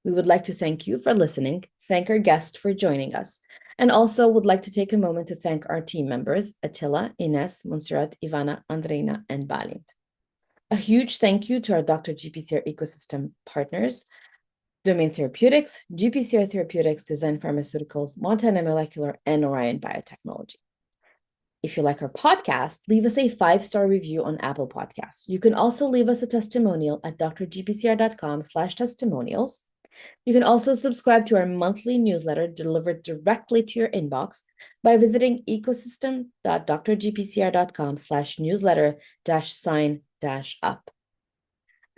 A: We would like to thank you for listening, thank our guest for joining us, and also would like to take a moment to thank our team members, Attila, Ines, Montserrat, Ivana, Andreina, and Balint. A huge thank you to our Dr. GPCR Ecosystem partners, Domain Therapeutics, GPCR Therapeutics, Design Pharmaceuticals, Montana Molecular, and Orion Biotechnology. If you like our podcast, leave us a 5-star review on Apple Podcasts. You can also leave us a testimonial at drgpcr.com/testimonials. You can also subscribe to our monthly newsletter delivered directly to your inbox by visiting ecosystem.drgpcr.com/newsletter-sign-up.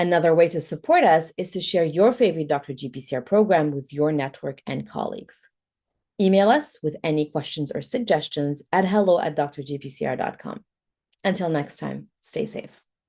A: Another way to support us is to share your favorite Dr. GPCR program with your network and colleagues. Email us with any questions or suggestions at hello@drgpcr.com. Until next time, stay safe.